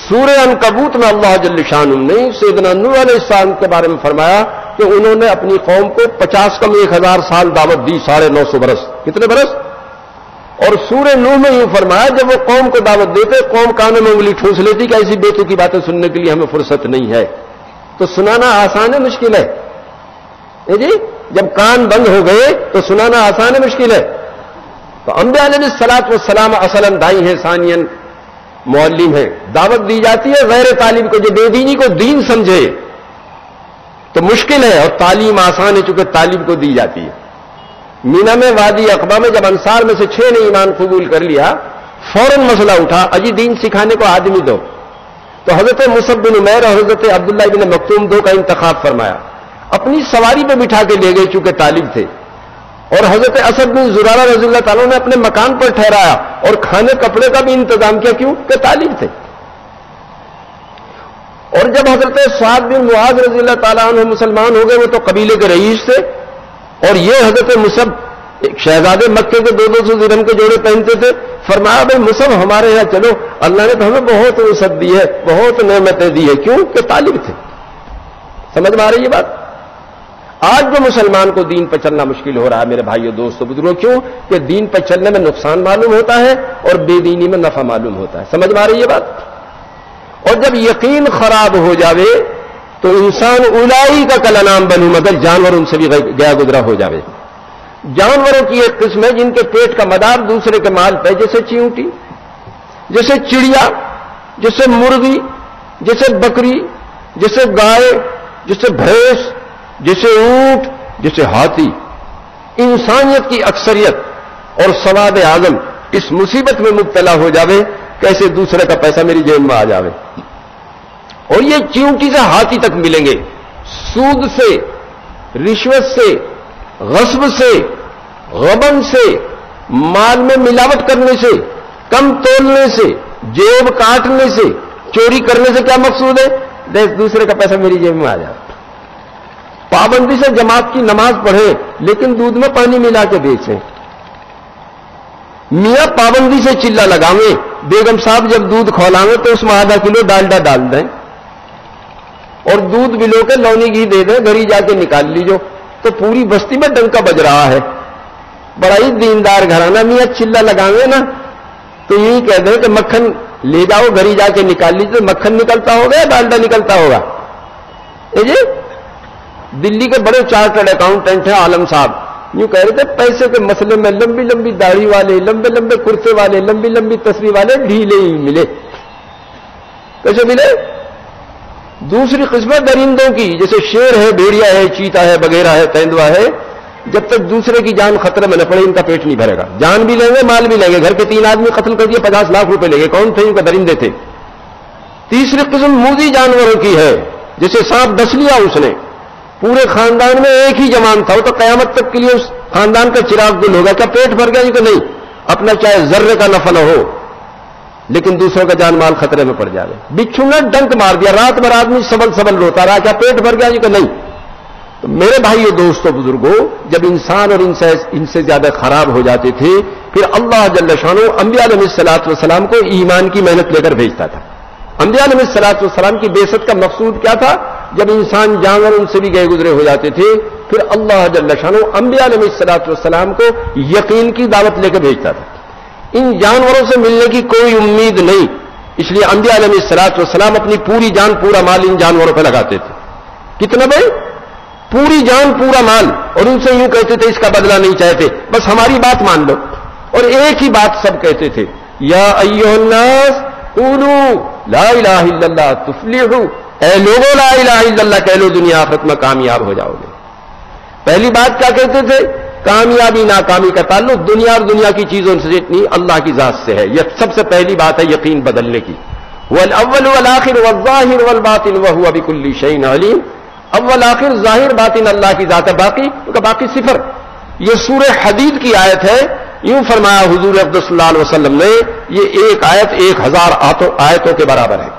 سورہ عنکبوت میں اللہ جل شانہ نے سیدنا نوح علیہ السلام کے بارے میں فرمایا کہ انہوں نے اپنی قوم کو 50 کم 1000 سال دعوت دی، 950 برس۔ کتنے برس؟ اور سورہ نوح میں یوں فرمایا جب وہ قوم کو دعوت دیتے قوم کانوں میں انگلی ٹھونس لیتی کہ ایسی بے تکی باتیں سننے کے لیے ہمیں فرصت نہیں ہے۔ تو سنانا آسان ہے مشکل ہے؟ جی جب کان بند ہو گئے تو سنانا آسان ہے مشکل ہے؟ تو انبیاء علیہ الصلوۃ والسلام اصلاً دائی ہیں، ثانیاً معلم ہیں۔ دعوت دی جاتی ہے غیر طالب کو، جو بے دینی کو دین سمجھے تو مشکل ہے، اور تعلیم آسان ہے چونکہ طالب کو دی جاتی ہے۔ مینا میں وادی عقبہ میں جب انصار میں سے 6 نے ایمان قبول کر لیا، فوراً مسئلہ اٹھا اجی دین سکھانے کو آدمی دو۔ تو حضرت مصعب بن عمیر اور حضرت عبداللہ بن مکتوم 2 کا انتخاب فرمایا، اپنی سواری پہ بٹھا کے لے گئے چونکہ طالب تھے، اور حضرت اسد بن زرارہ رضی اللہ تعالیٰ نے اپنے مکان پر ٹھہرایا، اور کھانے کپڑے کا بھی انتظام کیا، کیوں کہ طالب تھے۔ اور جب حضرت سعد بن معاذ رضی اللہ تعالیٰ عنہ مسلمان ہو گئے، وہ تو قبیلے کے رئیس تھے، اور یہ حضرت مصعب ایک شہزادے مکے کے 200 درہم کے جوڑے پہنتے تھے، فرمایا بھائی مصعب ہمارے یہاں چلو، اللہ نے تو ہمیں بہت وسعت دی ہے، بہت نعمتیں دی ہے، کیوں کہ طالب تھے۔ سمجھ میں آ رہی ہے بات؟ آج جو مسلمان کو دین پر چلنا مشکل ہو رہا ہے میرے بھائیو دوستو بزرگوں، کیوں کہ دین پر چلنے میں نقصان معلوم ہوتا ہے اور بے دینی میں نفع معلوم ہوتا ہے۔ سمجھ میں آ رہی ہے بات؟ اور جب یقین خراب ہو جاوے تو انسان اولائی کا کلنام بنو، مگر جانور ان سے بھی گیا گزرا ہو جاوے۔ جانوروں کی ایک قسم ہے جن کے پیٹ کا مدار دوسرے کے مال پہ، جیسے چیونٹی، جیسے چڑیا، جیسے مرغی، جیسے بکری، جیسے گائے، جیسے بھینس، جیسے اونٹ، جیسے ہاتھی۔ انسانیت کی اکثریت اور سواد اعظم اس مصیبت میں مبتلا ہو جاوے، کیسے دوسرے کا پیسہ میری جیب میں آ جاوے۔ اور یہ چیونٹی سے ہاتھی تک ملیں گے، سود سے، رشوت سے، غصب سے، غبن سے، مال میں ملاوٹ کرنے سے، کم تولنے سے، جیب کاٹنے سے، چوری کرنے سے کیا مقصود ہے؟ دوسرے کا پیسہ میری جیب میں آ جائے۔ پابندی سے جماعت کی نماز پڑھے لیکن دودھ میں پانی ملا کے بیچیں۔ میاں پابندی سے چلہ لگاویں، بیگم صاحب جب دودھ کھولائیں تو اس میں آدھا کلو ڈالڈا ڈال دیں اور دودھ بلو کے لونی گھی دے دیں، گھری جا کے نکال لیجو، تو پوری بستی میں ڈنکا بج رہا ہے۔ بڑا ہی دیندار گھرانہ میاں چلہ لگاویں نا تو یہی کہہ دیں کہ مکھن لے جاؤ، گھری جا کے نکال لیجیے، مکھن نکلتا ہوگا یا ڈالڈا نکلتا ہوگا؟ جی دلی کے بڑے چارٹرڈ اکاؤنٹنٹ ہیں عالم صاحب، یوں کہہ رہے تھے پیسے کے مسئلے میں لمبی لمبی داڑھی والے، لمبے لمبے کرتے والے، لمبی لمبی تصویر والے ڈھیلے ہی ملے۔ کیسے ملے؟ دوسری قسم درندوں کی، جیسے شیر ہے، بھیڑیا ہے، چیتا ہے، بگیرا ہے، تیندوا ہے، جب تک دوسرے کی جان خطرے میں نہ پڑے ان کا پیٹ نہیں بھرے گا۔ جان بھی لیں گے، مال بھی لیں گے، گھر کے 3 آدمی قتل کر دیے 50 لاکھ روپے لے گئے، کون تھے؟ ان کا درندے تھے۔ تیسری قسم موذی جانوروں کی ہے، جیسے سانپ ڈس لیا اس نے، پورے خاندان میں ایک ہی جوان تھا، وہ تو قیامت تک کے لیے اس خاندان کا چراغ گل ہوگا، کیا پیٹ بھر گیا؟ کہ نہیں، اپنا چاہے ذرے کا نفع نہ ہو لیکن دوسروں کا جان مال خطرے میں پڑ جائے۔ بچھو نے ڈنک مار دیا، رات بھر آدمی سبل سبل روتا رہا، کیا پیٹ بھر گیا؟ کہ نہیں۔ تو میرے بھائیو دوستو بزرگوں، جب انسان اور ان سے زیادہ خراب ہو جاتے تھے، پھر اللہ جل شانہ انبیاء علیہ الصلوۃ والسلام کو ایمان کی محنت لے کر بھیجتا تھا۔ انبیاء علیہ الصلوۃ والسلام کی بعثت کا مقصود کیا تھا؟ جب انسان جانور ان سے بھی گئے گزرے ہو جاتے تھے، پھر اللہ جل شانہ انبیاء علیہ الصلوۃ والسلام کو یقین کی دعوت لے کر بھیجتا تھا۔ ان جانوروں سے ملنے کی کوئی امید نہیں، اس لیے انبیاء علیہ الصلوۃ والسلام اپنی پوری جان پورا مال ان جانوروں پہ لگاتے تھے۔ کتنا بھائی؟ پوری جان پورا مال، اور ان سے یوں کہتے تھے اس کا بدلہ نہیں چاہتے، بس ہماری بات مان لو۔ اور ایک ہی بات سب کہتے تھے، یا ایھا الناس قولوا لا الہ الا اللہ تفلحوا، اے لوگوں لا الہ الا اللہ کہہ لو، دنیا آخرت میں کامیاب ہو جاؤ گے۔ پہلی بات کیا کہتے تھے؟ کامیابی ناکامی کا تعلق دنیا اور دنیا کی چیزوں سے نہیں، اللہ کی ذات سے ہے۔ یہ سب سے پہلی بات ہے یقین بدلنے کی۔ والاول والآخر والظاہر والباطن وهو بكل شيء علیم، اول آخر ظاہر باطن اللہ کی ذات ہے، باقی صفر۔ یہ سورہ حدید کی آیت ہے، یوں فرمایا حضور اقدس صلی اللہ علیہ وسلم نے، یہ ایک آیت 1000 آیتوں کے برابر ہے۔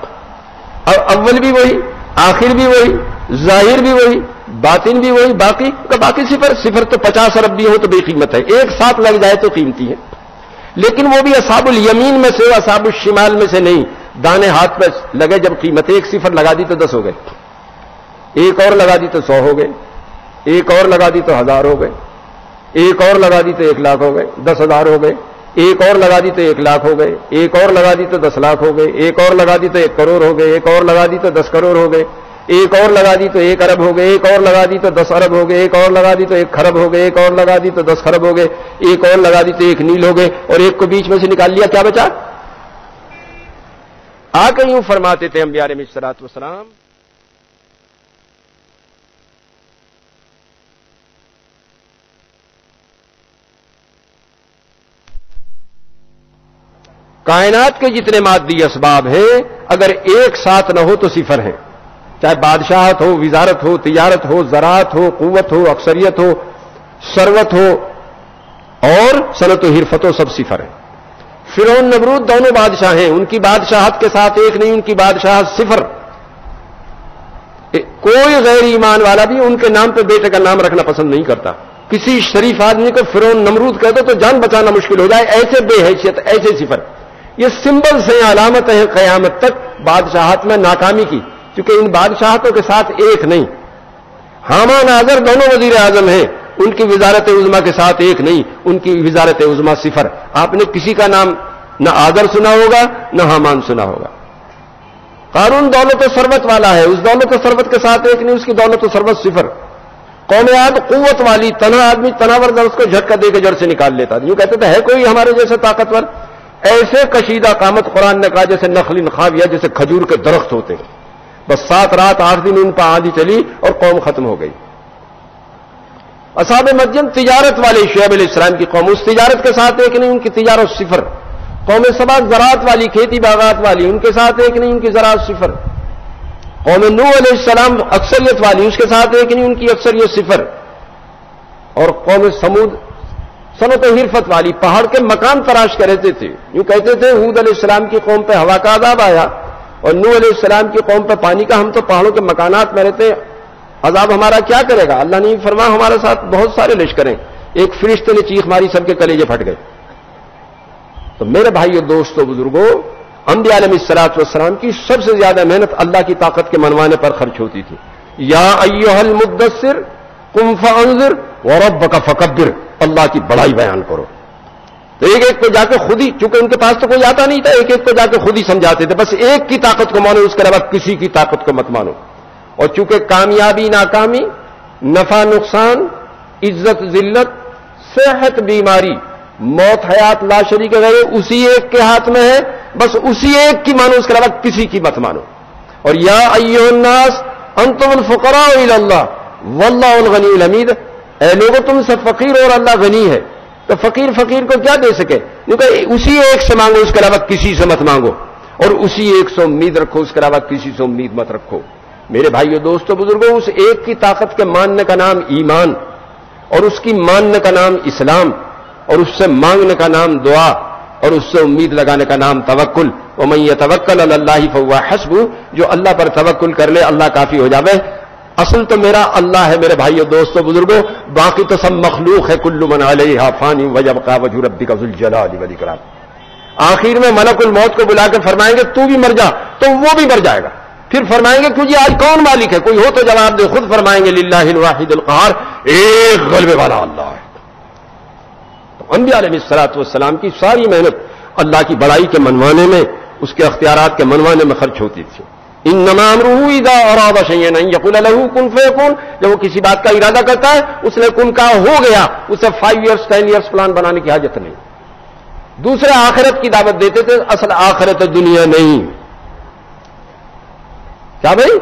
اور اول بھی وہی، آخر بھی وہی، ظاہر بھی وہی، باطن بھی وہی، باقی صفر تو 50 ارب بھی ہو تو بے قیمت ہے، ایک ساتھ لگ جائے تو قیمتی ہے۔ لیکن وہ بھی اصحاب الیمین میں سے، اصحاب الشمال میں سے نہیں۔ دانے ہاتھ پہ لگے جب قیمت، ایک صفر لگا دی تو 10 ہو گئے، ایک اور لگا دی تو 100 ہو گئے، ایک اور لگا دی تو 1000 ہو گئے، ایک اور لگا دی تو 1 لاکھ ہو گئے، 10,000 ہو گئے، ایک اور لگا دی تو 1 لاکھ ہو گئے، ایک اور لگا دی تو 10 لاکھ ہو گئے، ایک اور لگا دی تو 1 کروڑ ہو گئے، ایک اور لگا دی تو 10 کروڑ ہو گئے، ایک اور لگا دی تو 1 ارب ہو گئے، ایک اور لگا دی تو 10 ارب ہو گئے، ایک اور لگا دی تو 1 خرب ہو گئے، ایک اور لگا دی تو 10 خرب ہو گئے، ایک اور لگا دی تو 1 نیل ہو گئے، اور ایک کو بیچ میں سے نکال لیا، کیا بچا؟ آ کے یوں فرماتے تھے انبیاء علیہ الصلوۃ والسلام، کائنات کے جتنے مادی اسباب ہیں اگر ایک ساتھ نہ ہو تو صفر ہیں، چاہے بادشاہت ہو، وزارت ہو، تجارت ہو، زراعت ہو، قوت ہو، اکثریت ہو، ثروت ہو اور صنعت و حرفت ہو، سب صفر ہیں۔ فرعون نمرود دونوں بادشاہ ہیں، ان کی بادشاہت کے ساتھ ایک نہیں، ان کی بادشاہت صفر۔ کوئی غیر ایمان والا بھی ان کے نام پہ بیٹے کا نام رکھنا پسند نہیں کرتا. کسی شریف آدمی کو فرعون نمرود کہہ دو تو جان بچانا مشکل ہو جائے، ایسے بے حیثیت، ایسے صفر. یہ سمبلز ہیں، علامت ہے قیامت تک بادشاہت میں ناکامی کی، کیونکہ ان بادشاہتوں کے ساتھ ایک نہیں. حامان آذر دونوں وزیر اعظم ہیں، ان کی وزارت عظمیٰ کے ساتھ ایک نہیں، ان کی وزارت عظمیٰ صفر. آپ نے کسی کا نام نہ آذر سنا ہوگا نہ حامان سنا ہوگا. قارون دولت و ثروت والا ہے، اس دولت و ثروت کے ساتھ ایک نہیں، اس کی دولت و ثروت صفر. قوم عاد قوت والی، تنہا آدمی تناور اس کو جھٹکا دے کے جڑ سے نکال لیتا. یوں کہتے تھے ہے کوئی ہمارے جیسے طاقتور؟ ایسے کشیدہ قامت قرآن نے کہا جیسے نخل خاویہ، جیسے کھجور کے درخت ہوتے ہیں. بس 7 رات 8 دن ان پر آندھی چلی اور قوم ختم ہو گئی. اصحاب مدین تجارت والے، شعیب علیہ السلام کی قوم، اس تجارت کے ساتھ ایک نہیں، ان کی تجارت صفر. قوم سبا زراعت والی، کھیتی باغات والی، ان کے ساتھ ایک نہیں، ان کی زراعت صفر. قوم نوح علیہ السلام اکثریت والی، اس کے ساتھ ایک نہیں، ان کی اکثریت صفر. اور قوم سمود صنعت و حرفت والی، پہاڑ کے مکان تراش کر رہتے تھے. یوں کہتے تھے ہود علیہ السلام کی قوم پہ ہوا کا عذاب آیا اور نوح علیہ السلام کی قوم پہ پانی کا، ہم تو پہاڑوں کے مکانات میں رہتے ہیں، عذاب ہمارا کیا کرے گا؟ اللہ نے فرمایا ہمارے ساتھ بہت سارے لشکریں. ایک فرشتے نے چیخ ماری، سب کے کلیجے پھٹ گئے. تو میرے بھائیو، دوستو، بزرگوں، انبیاء علیہ الصلوۃ والسلام کی سب سے زیادہ محنت اللہ کی طاقت کے منوانے پر خرچ ہوتی تھی. یا ایھا المدثر قم فانذر وربک فکبر، اللہ کی بڑائی بیان کرو. تو ایک ایک کو جا کے خود ہی، چونکہ ان کے پاس تو کوئی آتا نہیں تھا، ایک ایک کو جا کے خود ہی سمجھاتے تھے. بس ایک کی طاقت کو مانو، اس کے علاوہ کسی کی طاقت کو مت مانو. اور چونکہ کامیابی ناکامی، نفع نقصان، عزت ذلت، صحت بیماری، موت حیات لا شریک غیر اسی ایک کے ہاتھ میں ہے. بس اسی ایک کی مانو، اس کے علاوہ کسی کی مت مانو. اور یا ایھا الناس انتم الفقراء الی اللہ واللہ الغنی الحمید، اے لوگوں تم سے فقیر اور اللہ غنی ہے. تو فقیر کو کیا دے سکے؟ کیونکہ اسی ایک سے مانگو، اس کے علاوہ کسی سے مت مانگو. اور اسی ایک سے امید رکھو، اس کے علاوہ کسی سے امید مت رکھو. میرے بھائیو، دوستو، بزرگوں، اس ایک کی طاقت کے ماننے کا نام ایمان، اور اس کی ماننے کا نام اسلام، اور اس سے مانگنے کا نام دعا، اور اس سے امید لگانے کا نام توکل. ومن یتوکل علی اللہ فہو حسبہ، جو اللہ پر توکل کر لے اللہ کافی ہو جاوے. اصل تو میرا اللہ ہے میرے بھائیو، دوستو، بزرگوں، باقی تو سب مخلوق ہے. کل من علیہا فانی ویبقی وجہ ربک ذو الجلال والاکرام. آخر میں ملک الموت کو بلا کے فرمائیں گے تو بھی مر جا، تو وہ بھی مر جائے گا. پھر فرمائیں گے کہ جی آج کون مالک ہے؟ کوئی ہو تو جواب دے. خود فرمائیں گے للہ الواحد القہار، ایک غلبے والا اللہ ہے. تو انبیاء علیہ الصلوۃ والسلام کی ساری محنت اللہ کی بڑائی کے منوانے میں، اس کے اختیارات کے منوانے میں خرچ ہوتی تھی. انما امرہ اذا اراد شیئا ان یقول له کن فیکون، جب وہ کسی بات کا ارادہ کرتا ہے اس نے کن کہا ہو گیا. اسے 5 ایئرس 10 ایئرس پلان بنانے کی حاجت نہیں. دوسرے آخرت کی دعوت دیتے تھے، اصل آخرت دنیا نہیں. کیا بھائی؟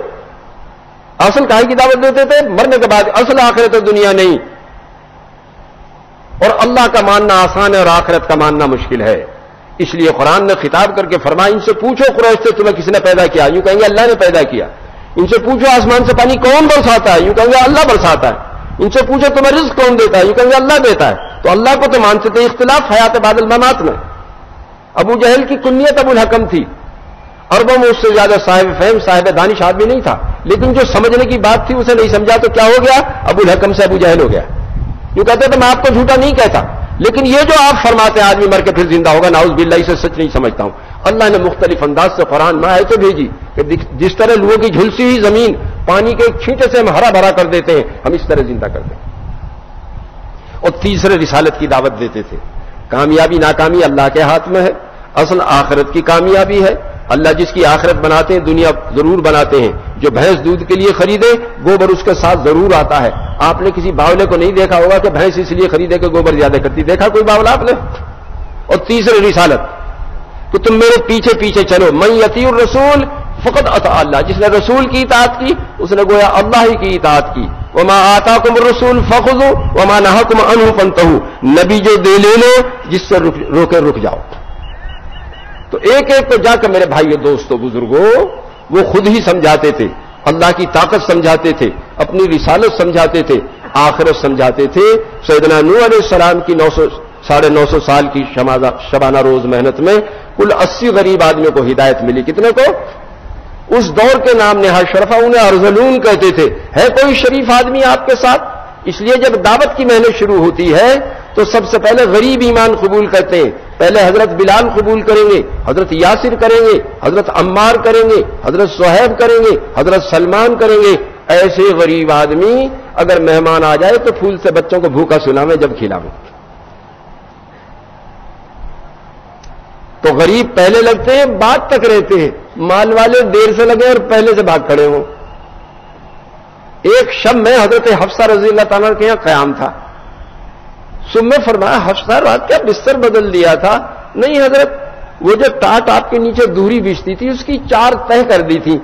اصل کاہے کی دعوت دیتے تھے؟ مرنے کے بعد. اصل آخرت دنیا نہیں. اور اللہ کا ماننا آسان ہے اور آخرت کا ماننا مشکل ہے. اس لیے قرآن نے خطاب کر کے فرمایا ان سے پوچھو قریش سے تمہیں کس نے پیدا کیا؟ یوں کہیں گے اللہ نے پیدا کیا. ان سے پوچھو آسمان سے پانی کون برساتا ہے؟ یوں کہیں گے اللہ برساتا ہے. ان سے پوچھو تمہیں رزق کون دیتا ہے؟ یوں کہیں گے اللہ دیتا ہے. تو اللہ کو تو مانتے تھے. اختلاف حیات بعد الممات میں. ابو جہل کی کنیت ابو الحکم تھی. عربوں میں اس سے زیادہ صاحب فہم صاحب دانش آدمی نہیں تھا، لیکن جو سمجھنے کی بات تھی اسے نہیں سمجھا تو کیا ہو گیا؟ ابو الحکم سے ابو جہل ہو گیا. یوں کہتے تھے میں آپ کو جھوٹا نہیں کہتا، لیکن یہ جو آپ فرماتے ہیں آدمی مر کے پھر زندہ ہوگا، نعوذ باللہ، اسے سچ نہیں سمجھتا ہوں. اللہ نے مختلف انداز سے قرآن میں آئے تو بھیجی کہ جس طرح لوگوں کی جھلسی ہوئی زمین پانی کے ایک چھینٹے سے ہم ہرا بھرا کر دیتے ہیں، ہم اس طرح زندہ کرتے ہیں. اور تیسرے رسالت کی دعوت دیتے تھے. کامیابی ناکامی اللہ کے ہاتھ میں ہے. اصل آخرت کی کامیابی ہے. اللہ جس کی آخرت بناتے ہیں دنیا ضرور بناتے ہیں. جو بھینس دودھ کے لیے خریدے گوبر اس کے ساتھ ضرور آتا ہے. آپ نے کسی باولے کو نہیں دیکھا ہوگا کہ بھینس اس لیے خریدے کہ گوبر زیادہ کرتی. دیکھا کوئی باولا آپ نے؟ اور تیسری رسالت کہ تم میرے پیچھے پیچھے چلو. من یطیع الرسول فقد اطاع اللہ، جس نے رسول کی اطاعت کی اس نے گویا اللہ ہی کی اطاعت کی. وما آتاکم الرسول فخذوا وما نہاکم عنہ فانتہوا، نبی جو دے لے لو، جس سے روکے رک جاؤ. تو ایک ایک کو جا کر میرے بھائیو دوستو بزرگوں وہ خود ہی سمجھاتے تھے. اللہ کی طاقت سمجھاتے تھے، اپنی رسالت سمجھاتے تھے، آخرت سمجھاتے تھے. سیدنا نوح علیہ السلام کی 950 سال کی شبانہ روز محنت میں کل 80 غریب آدمیوں کو ہدایت ملی. کتنے کو؟ اس دور کے نام نہاد شرفا انہیں ارذلون کہتے تھے. ہے کوئی شریف آدمی آپ کے ساتھ؟ اس لیے جب دعوت کی محنت شروع ہوتی ہے تو سب سے پہلے غریب ایمان قبول کرتے ہیں. پہلے حضرت بلال قبول کریں گے, حضرت یاسر کریں گے, حضرت عمار کریں گے, حضرت صہیب کریں گے, حضرت سلمان کریں گے. ایسے غریب آدمی اگر مہمان آ جائے تو پھول سے بچوں کو بھوکا سلاویں جب کھلاویں. تو غریب پہلے لگتے ہیں, بعد تک رہتے ہیں. مال والے دیر سے لگے اور پہلے سے بھاگ کھڑے ہوں. ایک شب میں حضرت حفصہ رضی اللہ تعالیٰ کے یہاں قیام تھا. صبح میں فرمایا حفصہ رات کیا بستر بدل دیا تھا؟ نہیں حضرت, وہ جو ٹاٹ آپ کے نیچے دوری بچھتی تھی اس کی 4 تہہ کر دی تھی.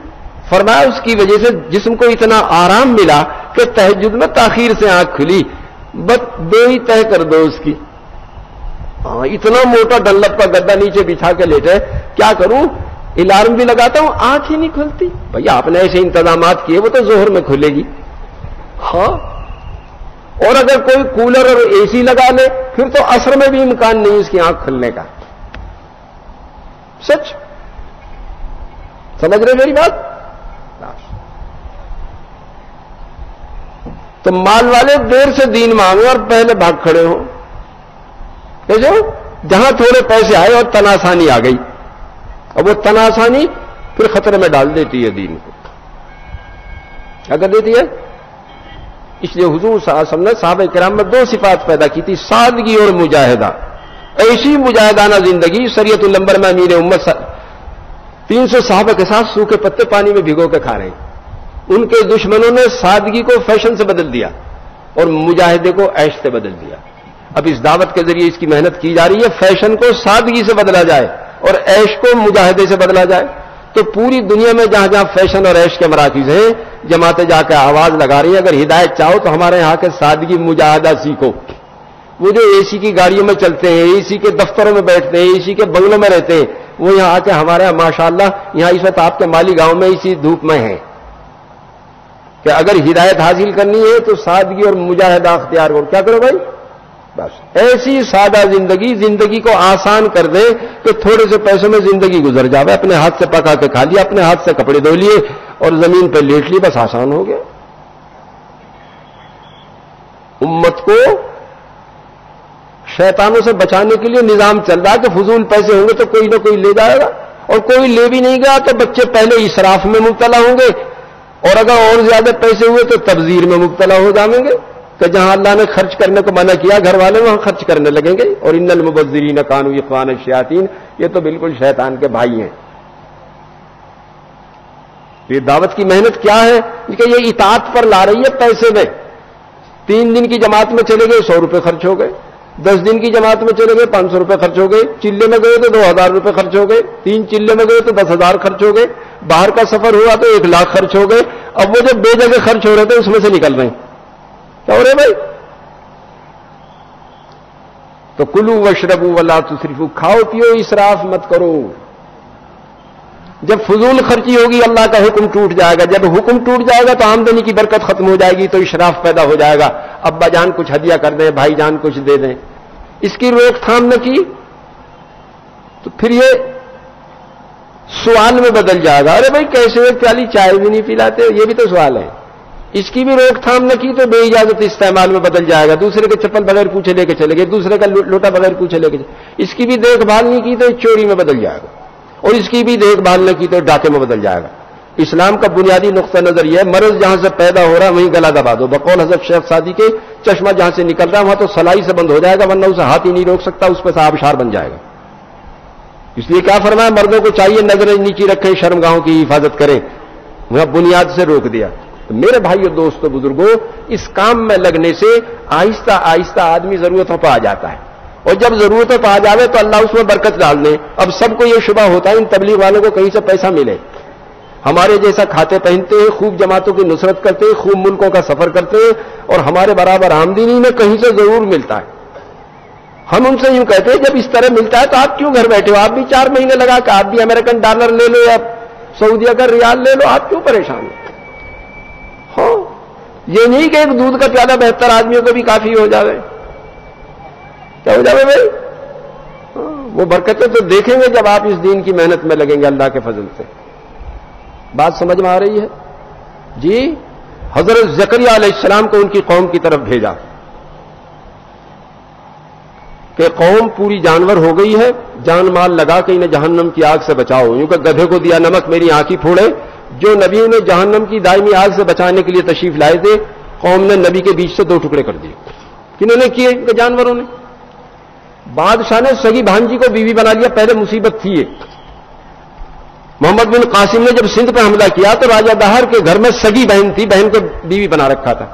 فرمایا اس کی وجہ سے جسم کو اتنا آرام ملا کہ تہجد میں تاخیر سے آنکھ کھلی. بس 2 ہی تہہ کر دو اس کی. اتنا موٹا ڈنلپ کا گدا نیچے بچھا کے لیٹے, کیا کروں؟ الارم بھی لگاتا ہوں آنکھ ہی نہیں کھلتی. بھائی آپ نے ایسے انتظامات کیے, وہ تو ظہر میں کھلے گی. ہاں, اور اگر کوئی کولر اور اے سی لگا لے پھر تو عصر میں بھی امکان نہیں اس کی آنکھ کھلنے کا. سچ سمجھ رہے میری بات؟ تو مال والے دیر سے دین مانگے اور پہلے بھاگ کھڑے ہوں. جو جہاں تھوڑے پیسے آئے اور تناسانی آ گئی, اور وہ تناسانی پھر خطرے میں ڈال دیتی ہے دین کو. کیا کر دیتی ہے؟ اس لیے حضور صلی اللہ علیہ وسلم نے صحابہ کرام میں 2 صفات پیدا کی تھی, سادگی اور مجاہدہ. ایسی مجاہدانہ زندگی. شریعت النبر میں امیر امت 300 صحابہ کے ساتھ سوکھے پتے پانی میں بھگو کے کھا رہے ہیں. ان کے دشمنوں نے سادگی کو فیشن سے بدل دیا اور مجاہدے کو عیش سے بدل دیا. اب اس دعوت کے ذریعے اس کی محنت کی جا رہی ہے, فیشن کو سادگی سے بدلا جائے اور عیش کو مجاہدے سے بدلا جائے. تو پوری دنیا میں جہاں جہاں فیشن اور عیش کے مراکز ہیں, جماعتیں جا کے آواز لگا رہی ہیں اگر ہدایت چاہو تو ہمارے یہاں کے سادگی مجاہدہ سیکھو. وہ جو اے سی کی گاڑیوں میں چلتے ہیں, اے سی کے دفتروں میں بیٹھتے ہیں, اے سی کے بنگلوں میں رہتے ہیں, وہ یہاں آ کے ہمارے یہاں ماشاءاللہ یہاں اس وقت آپ کے مالی گاؤں میں اسی دھوپ میں ہیں کہ اگر ہدایت حاصل کرنی ہے تو سادگی اور مجاہدہ اختیار کرو. کیا کرو بھائی؟ بس ایسی سادہ زندگی کو آسان کر دے کہ تھوڑے سے پیسوں میں زندگی گزر جاوے. اپنے ہاتھ سے پکا کے کھا لیا, اپنے ہاتھ سے کپڑے دھو لیے اور زمین پہ لیٹ لی, بس آسان ہو گیا. امت کو شیطانوں سے بچانے کے لیے نظام چل رہا ہے کہ فضول پیسے ہوں گے تو کوئی نہ کوئی لے جائے گا, اور کوئی لے بھی نہیں گیا تو بچے پہلے اسراف میں مبتلا ہوں گے, اور اگر اور زیادہ پیسے ہوئے تو تبذیر میں مبتلا ہو جائیں گے کہ جہاں اللہ نے خرچ کرنے کو منع کیا گھر والے وہاں خرچ کرنے لگیں گے. اور ان المبذرین کانوا اخوان الشیاطین, یہ تو بالکل شیطان کے بھائی ہیں. یہ دعوت کی محنت کیا ہے کہ یہ اطاعت پر لا رہی ہے. پیسے میں 3 دن کی جماعت میں چلے گئے 100 روپے خرچ ہو گئے, 10 دن کی جماعت میں چلے گئے 500 روپے خرچ ہو گئے, چلے میں گئے تو 2000 روپے خرچ ہو گئے, 3 چلے میں گئے تو 10,000 خرچ ہو گئے, باہر کا سفر ہوا تو 1 لاکھ خرچ ہو گئے. اب وہ جو بے جگہ خرچ ہو رہے تھے اس میں سے نکل رہے ہیں. کیا ہو رہے بھائی؟ تو کلوا واشربوا ولا تسرفوا, کھاؤ پیو اسراف مت کرو. جب فضول خرچی ہوگی اللہ کا حکم ٹوٹ جائے گا. جب حکم ٹوٹ جائے گا تو آمدنی کی برکت ختم ہو جائے گی, تو اسراف پیدا ہو جائے گا. ابا جان کچھ ہدیہ کر دیں, بھائی جان کچھ دے دیں, اس کی روک تھام نہ کی تو پھر یہ سوال میں بدل جائے گا. ارے بھائی کیسے ایک پیالی چائے بھی نہیں پلاتے, یہ بھی تو سوال ہے. اس کی بھی روک تھام نہ کی تو بے اجازت استعمال میں بدل جائے گا. دوسرے کے چپل بغیر پوچھے لے کے چلے گئے, دوسرے کا لوٹا بغیر پوچھے لے کے چلے. اس کی بھی دیکھ بھال نہیں کی تو چوری میں بدل جائے گا, اور اس کی بھی دیکھ بھال نہ کی تو ڈاکے میں بدل جائے گا. اسلام کا بنیادی نقطہ نظر یہ ہے, مرض جہاں سے پیدا ہو رہا ہے وہیں گلا دبا دو. بقول حضرت شیخ سعدی کے, چشمہ جہاں سے نکل رہا ہے وہاں تو سلائی سے بند ہو جائے گا, ورنہ اسے ہاتھ ہی نہیں روک سکتا, اس پہ سے آبشار بن جائے گا. اس لیے کیا فرمایا, مردوں کو چاہیے نظریں نیچی رکھیں, شرمگاہوں کی حفاظت کریں. وہاں بنیاد سے روک دیا. تو میرے بھائیو دوستو بزرگوں, اس کام میں لگنے سے آہستہ آہستہ آدمی ضرورتوں پہ آ جاتا ہے, اور جب ضرورتوں پہ آ جاوے تو اللہ اس میں برکت ڈال دے. اب سب کو یہ شبہ ہوتا ہے ان تبلیغ والوں کو کہیں سے پیسہ ملے. ہمارے جیسا کھاتے پہنتے ہیں, خوب جماعتوں کی نصرت کرتے ہیں, خوب ملکوں کا سفر کرتے ہیں, اور ہمارے برابر آمدنی میں کہیں سے ضرور ملتا ہے. ہم ان سے یوں کہتے ہیں جب اس طرح ملتا ہے تو آپ کیوں گھر بیٹھے ہو, آپ بھی 4 مہینے لگا کہ آپ بھی امریکن ڈالر لے لو یا سعودیہ کا ریال لے لو, آپ کیوں پریشان ہو؟ ہاں, یہ نہیں کہ ایک دودھ کا پیالہ 72 آدمیوں کو بھی کافی ہو جاوے. کیا ہو جاوے بھائی؟ وہ برکتیں تو دیکھیں گے جب آپ اس دین کی محنت میں لگیں گے اللہ کے فضل سے. بات سمجھ میں آ رہی ہے؟ جی، حضرت زکریا علیہ السلام کو ان کی قوم کی طرف بھیجا کہ قوم پوری جانور ہو گئی ہے، جان مال لگا کے انہیں جہنم کی آگ سے بچاؤ. یوں کہ گدھے کو دیا نمک میری آنکھی پھوڑے. جو نبی نے جہنم کی دائمی آگ سے بچانے کے لیے تشریف لائے تھے، قوم نے نبی کے بیچ سے 2 ٹکڑے کر دیے. کنہوں نے کیے؟ جانوروں نے. بادشاہ نے سگی بھانجی کو بیوی بنا لیا. پہلے مصیبت تھی ایک. محمد بن قاسم نے جب سندھ پہ حملہ کیا تو راجہ دہر کے گھر میں سگی بہن تھی، بہن کو بیوی بنا رکھا تھا.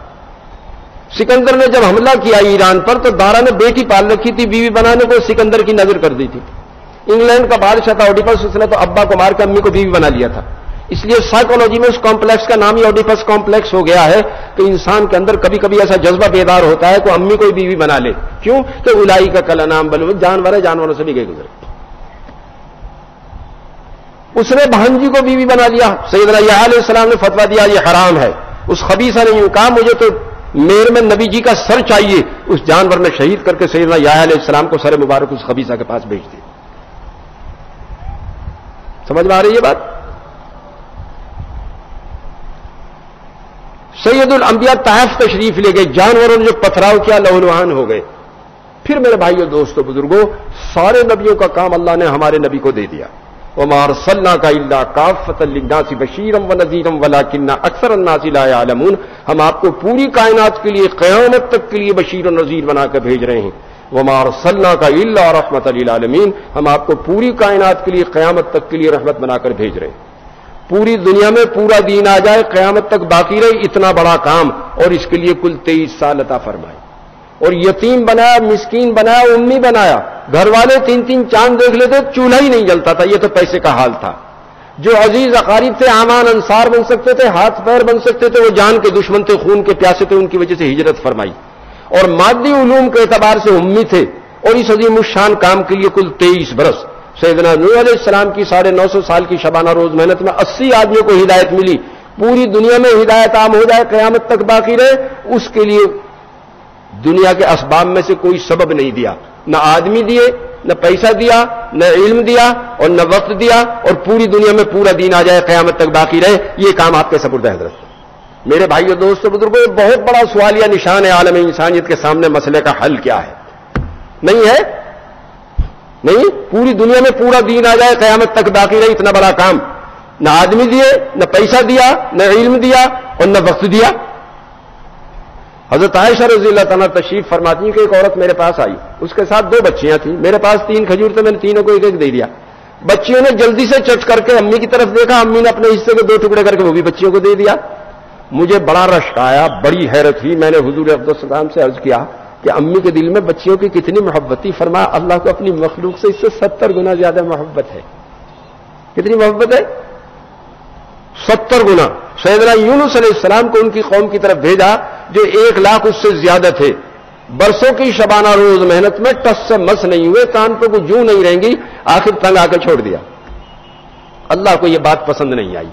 سکندر نے جب حملہ کیا ایران پر تو دارا نے بیٹی پال رکھی تھی، بیوی بنانے کو سکندر کی نظر کر دی تھی. انگلینڈ کا بادشاہ تھا اوڈیپس، اس نے تو ابا کو مار کے امی کو بیوی بنا لیا تھا. اس لیے سائیکالوجی میں اس کمپلیکس کا نام ہی اوڈیپس کمپلیکس ہو گیا ہے کہ انسان کے اندر کبھی کبھی ایسا جذبہ بیدار ہوتا ہے کہ امی کو بیوی بنا لے. کیوں کہ الائی کا کلا نام بلو، جانور ہے، جانوروں سے بھی گئے گزرے. اس نے بھانجی کو بیوی بنا لیا. سیدنا یحییٰ علیہ السلام نے فتویٰ دیا یہ حرام ہے. اس خبیثہ نے یوں کہا مجھے تو میر میں نبی جی کا سر چاہیے. اس جانور نے شہید کر کے سیدنا یحییٰ علیہ السلام کو سر مبارک اس خبیثہ کے پاس بھیج دیا. سمجھ میں آ رہی ہے بات؟ سید الانبیاء طائف تشریف لے گئے. جانوروں نے جو پتھراؤ کیا لہولہان ہو گئے. پھر میرے بھائیو دوستو بزرگوں، سارے نبیوں کا کام اللہ نے ہمارے نبی کو دے دیا. وَمَا أَرْسَلْنَاكَ إِلَّا كَافَّةً لِلنَّاسِ بَشِيرًا وَنَذِيرًا وَلَٰكِنَّ أَكْثَرَ النَّاسِ لَا يَعْلَمُونَ. ہم آپ کو پوری کائنات کے لیے قیامت تک کے لیے بشیر و نذیر بنا کر بھیج رہے ہیں. وَمَا أَرْسَلْنَاكَ إِلَّا رَحْمَةً لِلْعَالَمِينَ. ہم آپ کو پوری کائنات کے لیے قیامت تک کے لیے رحمت بنا کر بھیج رہے ہیں. پوری دنیا میں پورا دین آ جائے، قیامت تک باقی رہے، اتنا بڑا کام، اور اس کے لیے کل 23 سال عطا فرمائے. اور یتیم بنایا، مسکین بنایا، امی بنایا. گھر والے 3 چاند دیکھ لیتے، چولہا ہی نہیں جلتا تھا. یہ تو پیسے کا حال تھا. جو عزیز اقارب تھے، امان انصار بن سکتے تھے، ہاتھ پیر بن سکتے تھے، وہ جان کے دشمن تھے، خون کے پیاسے تھے، ان کی وجہ سے ہجرت فرمائی. اور مادی علوم کے اعتبار سے امی تھے. اور اس عظیم الشان کام کے لیے کل 23 برس. سیدنا نوح علیہ السلام کی 950 سال کی شبانہ روز محنت میں 80 آدمیوں کو ہدایت ملی. پوری دنیا میں ہدایت عام ہو جائے، قیامت تک باقی رہے، اس کے لیے دنیا کے اسباب میں سے کوئی سبب نہیں دیا. نہ آدمی دیے، نہ پیسہ دیا، نہ علم دیا، اور نہ وقت دیا. اور پوری دنیا میں پورا دین آ جائے، قیامت تک باقی رہے. یہ کام آپ کے سپرد ہے حضرت. میرے بھائیو دوستو بزرگوں، یہ بہت بڑا سوالیہ نشان ہے عالم انسانیت کے سامنے. مسئلے کا حل کیا ہے؟ نہیں ہے؟ نہیں. پوری دنیا میں پورا دین آ جائے، قیامت تک باقی رہے، اتنا بڑا کام. نہ آدمی دیے، نہ پیسہ دیا، نہ علم دیا، اور نہ وقت دیا. حضرت عائشہ رضی اللہ تعالیٰ تشریف فرماتی ہیں کہ ایک عورت میرے پاس آئی. اس کے ساتھ 2 بچیاں تھیں. میرے پاس 3 کھجور تھے، میں نے تینوں کو ایک ایک دے دیا. بچیوں نے جلدی سے چٹ کر کے امی کی طرف دیکھا. امی نے اپنے حصے کے 2 ٹکڑے کر کے وہ بھی بچیوں کو دے دیا. مجھے بڑا رشک آیا، بڑی حیرت ہوئی. میں نے حضور افضل السلام سے عرض کیا کہ امی کے دل میں بچیوں کی کتنی محبت تھی. فرمایا اللہ کو اپنی مخلوق سے اس سے 70 گنا زیادہ محبت ہے. کتنی محبت ہے؟ 70 گنا. سیدنا یونس علیہ السلام کو ان کی قوم کی طرف بھیجا جو 1 لاکھ اس سے زیادہ تھے. برسوں کی شبانہ روز محنت میں ٹس سے مس نہیں ہوئے، کان پہ کوئی جو نہیں رہیں گی. آخر تنگ آ کے چھوڑ دیا. اللہ کو یہ بات پسند نہیں آئی،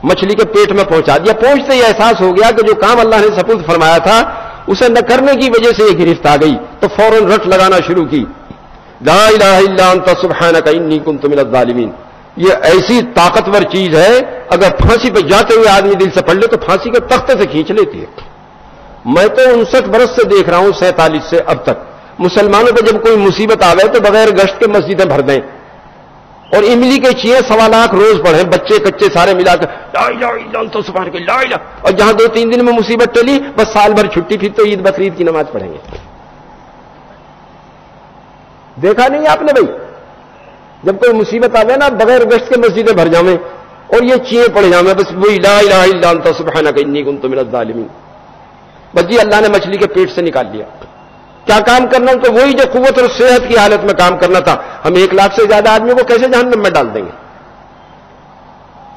مچھلی کے پیٹ میں پہنچا دیا. پہنچتے ہی احساس ہو گیا کہ جو کام اللہ نے سپرد فرمایا تھا اسے نہ کرنے کی وجہ سے یہ گرفت آ گئی. تو فوراً رٹ لگانا شروع کی، لا الہ الا انت سبحانک انی کنت من الظالمین. یہ ایسی طاقتور چیز ہے، اگر پھانسی پہ جاتے ہوئے آدمی دل سے پڑھ لے تو پھانسی کے تختے سے کھینچ لیتی ہے. میں تو 59 برس سے دیکھ رہا ہوں، 47 سے اب تک مسلمانوں پہ جب کوئی مصیبت آوے تو بغیر گشت کے مسجدیں بھر دیں اور املی کے چیئے 1.25 لاکھ روز پڑھیں، بچے کچے سارے ملا کر لا الہ الا انت سبحانک لا الہ. اور جہاں 2-3 دن میں مصیبت ٹلی، بس سال بھر چھٹی، پھر تو عید بقرعید کی نماز پڑھیں گے. دیکھا نہیں آپ نے بھائی؟ جب کوئی مصیبت آوے نا، بغیر گشت کے مسجدیں بھر جاویں اور یہ چیئے پڑھ جاویں، بس وہی لا الہ الا انت سبحانک انی کنت من الظالمین. بس جی اللہ نے مچھلی کے پیٹ سے نکال لیا. کیا کام کرنا تو وہی جو قوت اور صحت کی حالت میں کام کرنا تھا. ہم 1 لاکھ سے زیادہ آدمیوں کو کیسے جہنم میں ڈال دیں گے؟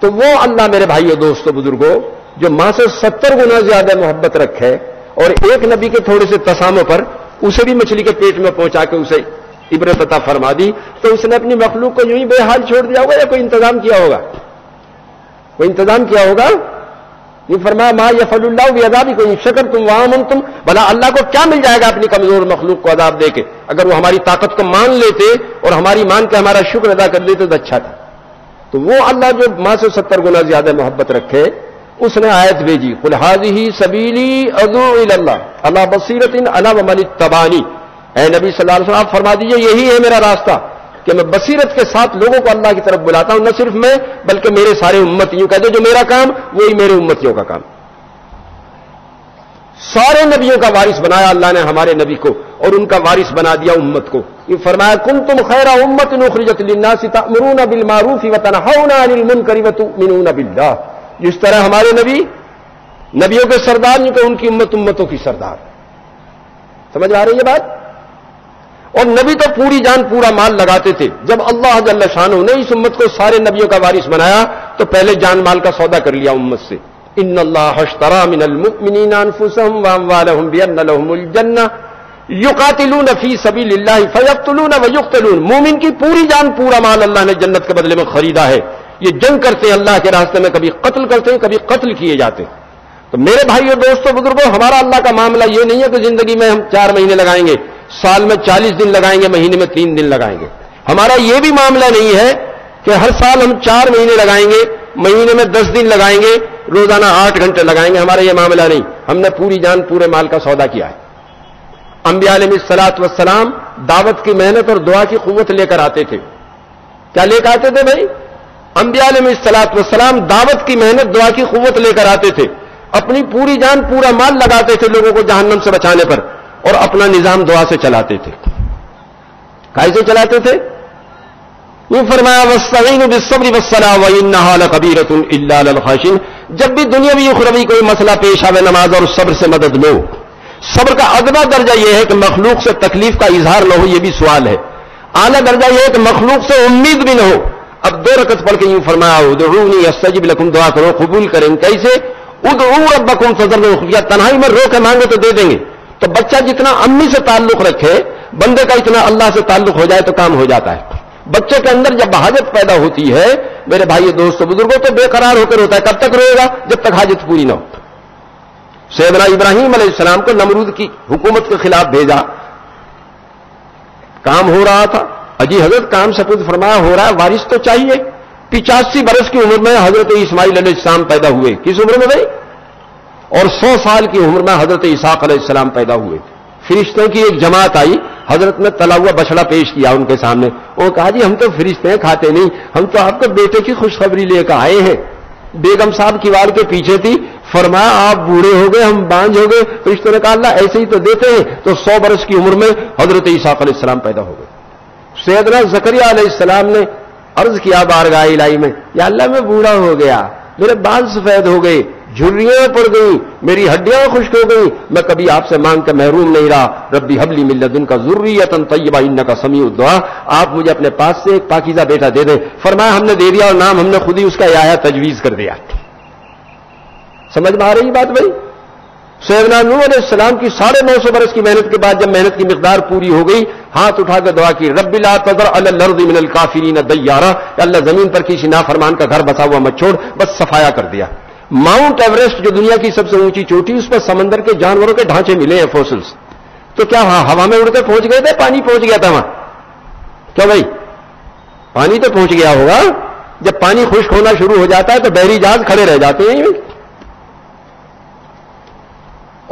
تو وہ اللہ میرے بھائیو دوستو بزرگوں جو ماں سے 70 گنا زیادہ محبت رکھے اور ایک نبی کے تھوڑے سے تسامح پر اسے بھی مچھلی کے پیٹ میں پہنچا کے اسے عبرت عطا فرما دی، تو اس نے اپنی مخلوق کو یوں ہی بے حال چھوڑ دیا ہوگا یا کوئی انتظام کیا ہوگا؟ کوئی انتظام کیا ہوگا؟ یہ فرمایا ما یفعل اللہ بعذابکم ان شکرتم وآمنتم. بھلا اللہ کو کیا مل جائے گا اپنی کمزور مخلوق کو عذاب دے کے؟ اگر وہ ہماری طاقت کو مان لیتے اور ہماری مان کے ہمارا شکر ادا کر دیتے تو اچھا تھا. تو وہ اللہ جو ماں سے 70 گنا زیادہ محبت رکھے اس نے آیت بھیجی قل ھذہ سبیلی ادعو الی اللہ علی بصیرۃ انا ومن اتبعنی. اے نبی صلی اللہ علیہ وسلم آپ فرما دیجئے یہی ہے میرا راستہ کہ میں بصیرت کے ساتھ لوگوں کو اللہ کی طرف بلاتا ہوں, نہ صرف میں بلکہ میرے سارے امتیوں کا جو میرا کام وہی میرے امتیوں کا کام. سارے نبیوں کا وارث بنایا اللہ نے ہمارے نبی کو اور ان کا وارث بنا دیا امت کو. یہ فرمایا کنتم خیر امۃ اخرجت للناس تأمرون بالمعروف وتنہون عن المنکر وتؤمنون باللہ. جس طرح ہمارے نبی نبیوں کے سردار نہیں تو ان کی امت امتوں کی سردار. سمجھ آ رہی ہے بات؟ اور نبی تو پوری جان پورا مال لگاتے تھے. جب اللہ جل شانہ نے اس امت کو سارے نبیوں کا وارث بنایا تو پہلے جان مال کا سودا کر لیا امت سے. ان اللہ اشترى من المؤمنین انفسهم واموالهم بان لهم الجنہ یقاتلون فی سبیل اللہ فیقتلون ویقتلون. مومن کی پوری جان پورا مال اللہ نے جنت کے بدلے میں خریدا ہے. یہ جنگ کرتے ہیں اللہ کے راستے میں, کبھی قتل کرتے ہیں کبھی قتل کیے جاتے ہیں. تو میرے بھائیو دوستو بزرگوں ہمارا اللہ کا معاملہ یہ نہیں ہے کہ زندگی میں ہم 4 مہینے لگائیں گے, سال میں 40 دن لگائیں گے, مہینے میں 3 دن لگائیں گے. ہمارا یہ بھی معاملہ نہیں ہے کہ ہر سال ہم 4 مہینے لگائیں گے, مہینے میں 10 دن لگائیں گے, روزانہ 8 گھنٹے لگائیں گے. ہمارا یہ معاملہ نہیں. ہم نے پوری جان پورے مال کا سودا کیا ہے. انبیاء علیہ الصلوۃ والسلام دعوت کی محنت اور دعا کی قوت لے کر آتے تھے. کیا لے کر آتے تھے بھائی؟ انبیاء علیہ الصلوۃ والسلام دعوت کی محنت دعا کی قوت لے کر آتے تھے. اپنی پوری جان پورا مال لگاتے تھے لوگوں کو جہنم سے بچانے پر, اور اپنا نظام دعا سے چلاتے تھے. کیسے چلاتے تھے؟ یہ فرمایا واستعینوا بالصبر والصلاۃ وانھا لکبیرۃ الا للخاشعین. جب بھی دنیاوی اخروی کوئی مسئلہ پیش آوے نماز اور صبر سے مدد لو. صبر کا ادنا درجہ یہ ہے کہ مخلوق سے تکلیف کا اظہار نہ ہو, یہ بھی سوال ہے. اعلیٰ درجہ یہ ہے کہ مخلوق سے امید بھی نہ ہو. اب 2 رکعت پڑھ کے یوں فرمایا ادعونی استجب لکم, دعا کرو قبول کریں. کیسے؟ ادعوا ربکم تضرعا وخفیا, تنہائی میں رو کے مانگے تو دے دیں گے. تو بچہ جتنا امی سے تعلق رکھے بندے کا اتنا اللہ سے تعلق ہو جائے تو کام ہو جاتا ہے. بچے کے اندر جب حاجت پیدا ہوتی ہے میرے بھائی دوستو بزرگوں تو بے قرار ہو کر ہوتا ہے. کب تک روئے گا؟ جب تک حاجت پوری نہ ہو. سیدنا ابراہیم علیہ السلام کو نمرود کی حکومت کے خلاف بھیجا, کام ہو رہا تھا. اجی حضرت کام سپرد فرمایا ہو رہا ہے, وارث تو چاہیے. 85 برس کی عمر میں حضرت اسماعیل علیہ السلام پیدا ہوئے. کس عمر میں بھائی؟ اور 100 سال کی عمر میں حضرت اسحاق علیہ السلام پیدا ہوئے. فرشتوں کی ایک جماعت آئی, حضرت نے تلا ہوا بچڑا پیش کیا ان کے سامنے. وہ کہا جی ہم تو فرشتے ہیں کھاتے نہیں, ہم تو آپ کے بیٹے کی خوشخبری لے کر آئے ہیں. بیگم صاحب کیوار کے پیچھے تھی. فرمایا آپ بوڑھے ہو گئے, ہم بانجھ ہو گئے. فرشتوں نے کہا اللہ ایسے ہی تو دیتے ہیں. تو 100 برس کی عمر میں حضرت اسحاق علیہ السلام پیدا ہو گئے. سیدنا زکریا علیہ السلام نے عرض کیا بارگاہ الہی میں, یا اللہ میں بوڑھا ہو گیا, میرے بال سفید ہو گئے, جھریاں پڑ گئیں, میری ہڈیاں خشک ہو گئیں, میں کبھی آپ سے مانگ کے محروم نہیں رہا. ربی حب لی من لدنک ذریۃ طیبہ انک سمیع الدعاء, آپ مجھے اپنے پاس سے ایک پاکیزہ بیٹا دے دیں. فرمایا ہم نے دے دیا, اور نام ہم نے خود ہی اس کا یحییٰ تجویز کر دیا. سمجھ میں آ رہی بات بھائی؟ سیدنا نوح علیہ السلام کی 950 برس کی محنت کے بعد جب محنت کی مقدار پوری ہو گئی, ہاتھ اٹھا کے دعا کی رب لا تذر علی الارض من الکافرین دیارا, اللہ زمین پر کسی نافرمان کا گھر بسا ہوا مت چھوڑ. بس صفایا کر دیا. ماؤنٹ ایوریسٹ جو دنیا کی سب سے اونچی چوٹی, اس پر سمندر کے جانوروں کے ڈھانچے ملے ہیں, فوسلز. تو کیا ہوا میں اڑ کے پہنچ گئے تھے؟ پانی پہنچ گیا تھا وہاں؟ کیا بھائی پانی تو پہنچ گیا ہوگا. جب پانی خشک ہونا شروع ہو جاتا ہے تو بحری جہاز کھڑے رہ جاتے ہیں.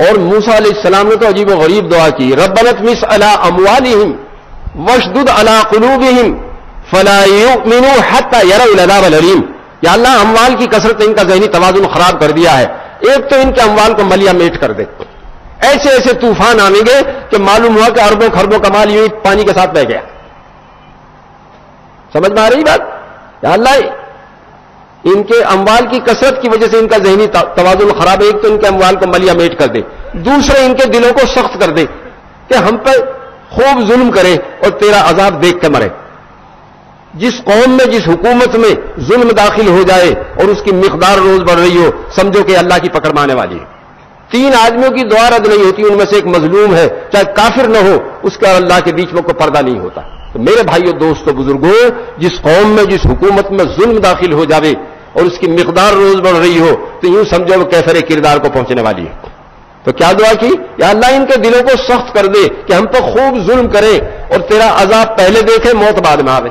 اور موسیٰ علیہ السلام نے تو عجیب و غریب دعا کی, ربنا اطمس علی اموالہم واشدد علی قلوبہم فلا یؤمنوا حتی یروا العذاب الالم. یا اللہ اموال کی کثرت نے ان کا ذہنی توازن خراب کر دیا ہے. ایک تو ان کے اموال کو ملیا میٹ کر دے. ایسے ایسے طوفان آئیں گے کہ معلوم ہوا کہ اربوں خربوں کا مال یوں پانی کے ساتھ بہ گیا. سمجھ میں آ رہی بات؟ یا اللہ ان کے اموال کی کثرت کی وجہ سے ان کا ذہنی توازن خراب ہے. ایک تو ان کے اموال کو ملیا میٹ کر دے, دوسرے ان کے دلوں کو سخت کر دے کہ ہم پہ خوب ظلم کرے اور تیرا عذاب دیکھ کے مرے. جس قوم میں جس حکومت میں ظلم داخل ہو جائے اور اس کی مقدار روز بڑھ رہی ہو, سمجھو کہ اللہ کی پکڑ میں آنے والی ہے. 3 آدمیوں کی دعا رد نہیں ہوتی, ان میں سے ایک مظلوم ہے, چاہے کافر نہ ہو, اس کا اللہ کے بیچ میں کوئی پردہ نہیں ہوتا. تو میرے بھائیو دوستو بزرگوں, جس قوم میں جس حکومت میں ظلم داخل ہو جاوے اور اس کی مقدار روز بڑھ رہی ہو, تو یوں سمجھو وہ کیفر کردار کو پہنچنے والی ہے. تو کیا دعا کی؟ یا اللہ ان کے دلوں کو سخت کر دے کہ ہم پہ خوب ظلم کرے اور تیرا عذاب پہلے دیکھے, موت بعد میں آوے.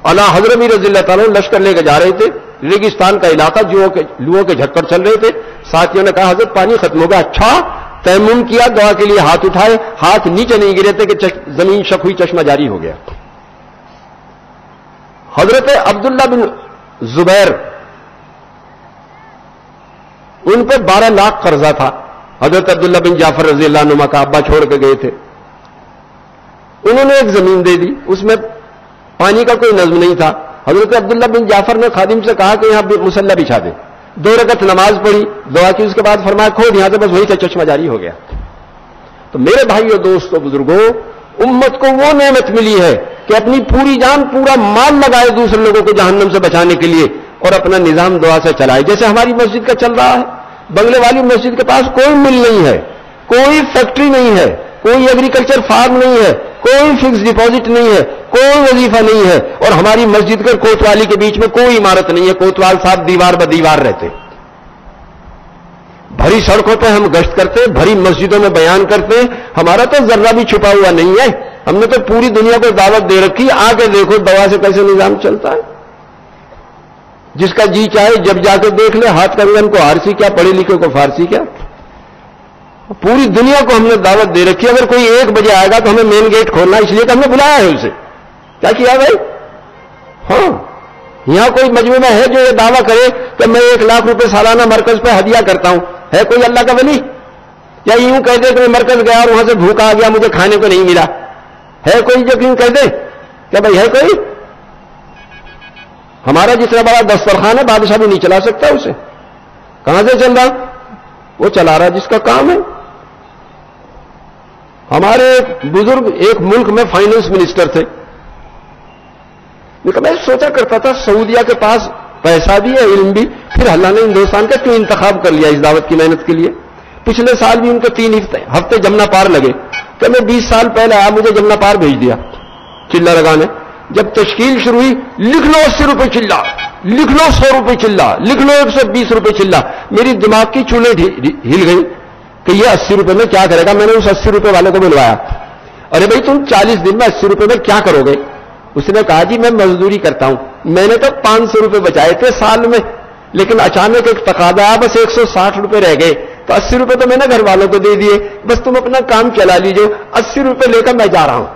اعلیٰ حضرت رضی اللہ تعالیٰ لشکر لے کے جا رہے تھے، ریگستان کا علاقہ، لوہوں کے جھکڑ چل رہے تھے. ساتھیوں نے کہا حضرت پانی ختم ہو گیا. اچھا، تیمم کیا، دعا کے لیے ہاتھ اٹھائے، ہاتھ نیچے نہیں گرے تھے کہ زمین شک ہوئی، چشمہ جاری ہو گیا. حضرت عبداللہ بن زبیر، ان پہ 12 لاکھ قرضہ تھا. حضرت عبداللہ بن جعفر رضی اللہ عنہ کا ابا چھوڑ کے گئے تھے. انہوں نے ایک زمین دے دی، اس میں پانی کا کوئی نظم نہیں تھا. حضرت عبداللہ بن جعفر نے خادم سے کہا کہ یہاں مصلی بچھا دے. 2 رکعت نماز پڑھی، دعا کی، اس کے بعد فرمایا کھود یہاں سے، بس وہی کا چشمہ جاری ہو گیا. تو میرے بھائیو، دوستو، بزرگوں، امت کو وہ نعمت ملی ہے کہ اپنی پوری جان، پورا مال لگائے دوسرے لوگوں کو جہنم سے بچانے کے لیے، اور اپنا نظام دعا سے چلائے. جیسے ہماری مسجد کا چل رہا ہے. بنگلے والی مسجد کے پاس کوئی مل نہیں ہے، کوئی فیکٹری نہیں ہے، کوئی ایگریکلچر فارم نہیں ہے، کوئی فکس ڈپازٹ نہیں ہے، کوئی وظیفہ نہیں ہے، اور ہماری مسجد کے کوتوالی کے بیچ میں کوئی عمارت نہیں ہے. کوتوال صاحب دیوار ب دیوار رہتے. بھری سڑکوں پہ ہم گشت کرتے، بھری مسجدوں میں بیان کرتے. ہمارا تو ذرہ بھی چھپا ہوا نہیں ہے. ہم نے تو پوری دنیا کو دعوت دے رکھی، آ کے دیکھو دوا سے کیسے نظام چلتا ہے. جس کا جی چاہے جب جا کے دیکھ لے، ہاتھ کنگن کو آرسی کیا، پڑھے لکھے کو فارسی کیا. پوری دنیا کو ہم نے دعوت دے رکھی. اگر کوئی 1 بجے آئے گا تو ہمیں مین گیٹ کھولنا، اس لیے کہ ہم نے بلایا ہے اسے. کیا کیا بھائی؟ ہاں، یہاں کوئی مجموعہ میں ہے جو یہ دعویٰ کرے کہ میں 1 لاکھ روپے سالانہ مرکز پہ ہدیہ کرتا ہوں؟ ہے کوئی اللہ کا ولی؟ یا یوں کہہ دے کہ میں مرکز گیا اور وہاں سے بھوکا آ گیا، مجھے کھانے کو نہیں ملا؟ ہے کوئی جو یوں کہہ دے؟ کیا بھائی ہے کوئی؟ ہمارا جتنا بڑا دسترخوان ہے، بادشاہ بھی نہیں چلا سکتا اسے. کہاں سے چل رہا؟ وہ چلا رہا جس کا کام ہے. ہمارے بزرگ ایک ملک میں فائنانس منسٹر تھے. میں سوچا کرتا تھا سعودیہ کے پاس پیسہ بھی ہے، علم بھی، پھر اللہ نے ہندوستان کا کیوں انتخاب کر لیا اس دعوت کی محنت کے لیے؟ پچھلے سال بھی ان کو 3 ہفتے جمنا پار لگے. کہ میں 20 سال پہلے آیا، مجھے جمنا پار بھیج دیا چلہ لگانے. جب تشکیل شروع ہوئی، لکھ لو 80 روپے چلہ، لکھ لو 100 روپے چلہ، لکھ لو 120 روپے چلہ. میری دماغ کی چولیں ہل گئی کہ یہ 80 روپے میں کیا کرے گا. میں نے اس 80 روپے والے کو بلوایا. ارے بھائی تم 40 دن میں 80 روپے میں کیا کرو گے؟ اس نے کہا جی میں مزدوری کرتا ہوں. میں نے تو 500 روپے بچائے تھے سال میں، لیکن اچانک ایک تقاضا آیا، بس 160 روپے رہ گئے. تو 80 روپے تو میں نے گھر والوں کو دے دیے، بس تم اپنا کام چلا لیجئے، 80 روپے لے کر میں جا رہا ہوں.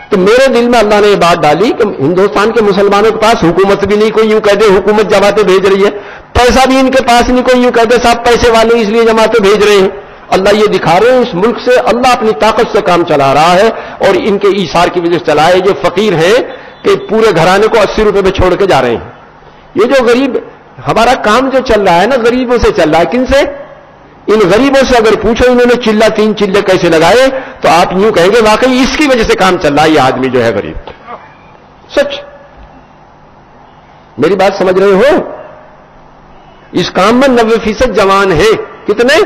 تو میرے دل میں اللہ نے یہ بات ڈالی کہ ہندوستان کے مسلمانوں کے پاس حکومت بھی نہیں، کوئی یوں کہہ دے حکومت جماعتیں بھیج رہی ہے. پیسہ بھی ان کے پاس نہیں، کوئی یوں کہہ دے صاحب پیسے والے اس لیے جماعتیں بھیج رہے ہیں. اللہ یہ دکھا رہے ہیں اس ملک سے اللہ اپنی طاقت سے کام چلا رہا ہے، اور ان کے ایثار کی وجہ سے چلا ہے. جو فقیر ہیں کہ پورے گھرانے کو 80 روپے میں چھوڑ کے جا رہے ہیں. یہ جو غریب، ہمارا کام جو چل رہا ہے نا، غریبوں سے چل رہا ہے. کن سے؟ ان غریبوں سے اگر پوچھو انہوں نے چلہ 3 چلے کیسے لگائے، تو آپ یوں کہیں گے واقعی اس کی وجہ سے کام چل رہا ہے یہ آدمی جو ہے غریب. سچ. میری بات سمجھ رہے ہو؟ اس کام میں 90% جوان ہیں. کتنے؟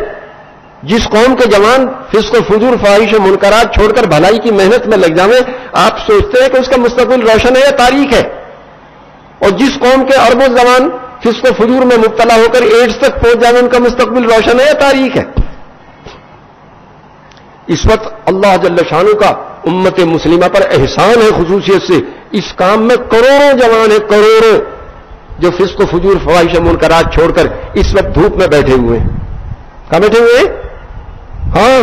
جس قوم کے جوان فسق و فجور، فواہش و منکرات چھوڑ کر بھلائی کی محنت میں لگ جاویں، آپ سوچتے ہیں کہ اس کا مستقبل روشن ہے یا تاریک ہے. اور جس قوم کے اربوں جوان فسق و فجور میں مبتلا ہو کر ایڈز تک پہنچ جاویں، ان کا مستقبل روشن ہے یا تاریک ہے. اس وقت اللہ جل شانہ کا امت مسلمہ پر احسان ہے خصوصیت سے، اس کام میں کروڑوں جوان ہیں، کروڑوں، جو فسق و فجور، فواہش و منکرات چھوڑ کر اس وقت دھوپ میں بیٹھے ہوئے ہیں. کہاں بیٹھے ہوئے ہیں؟ ہاں،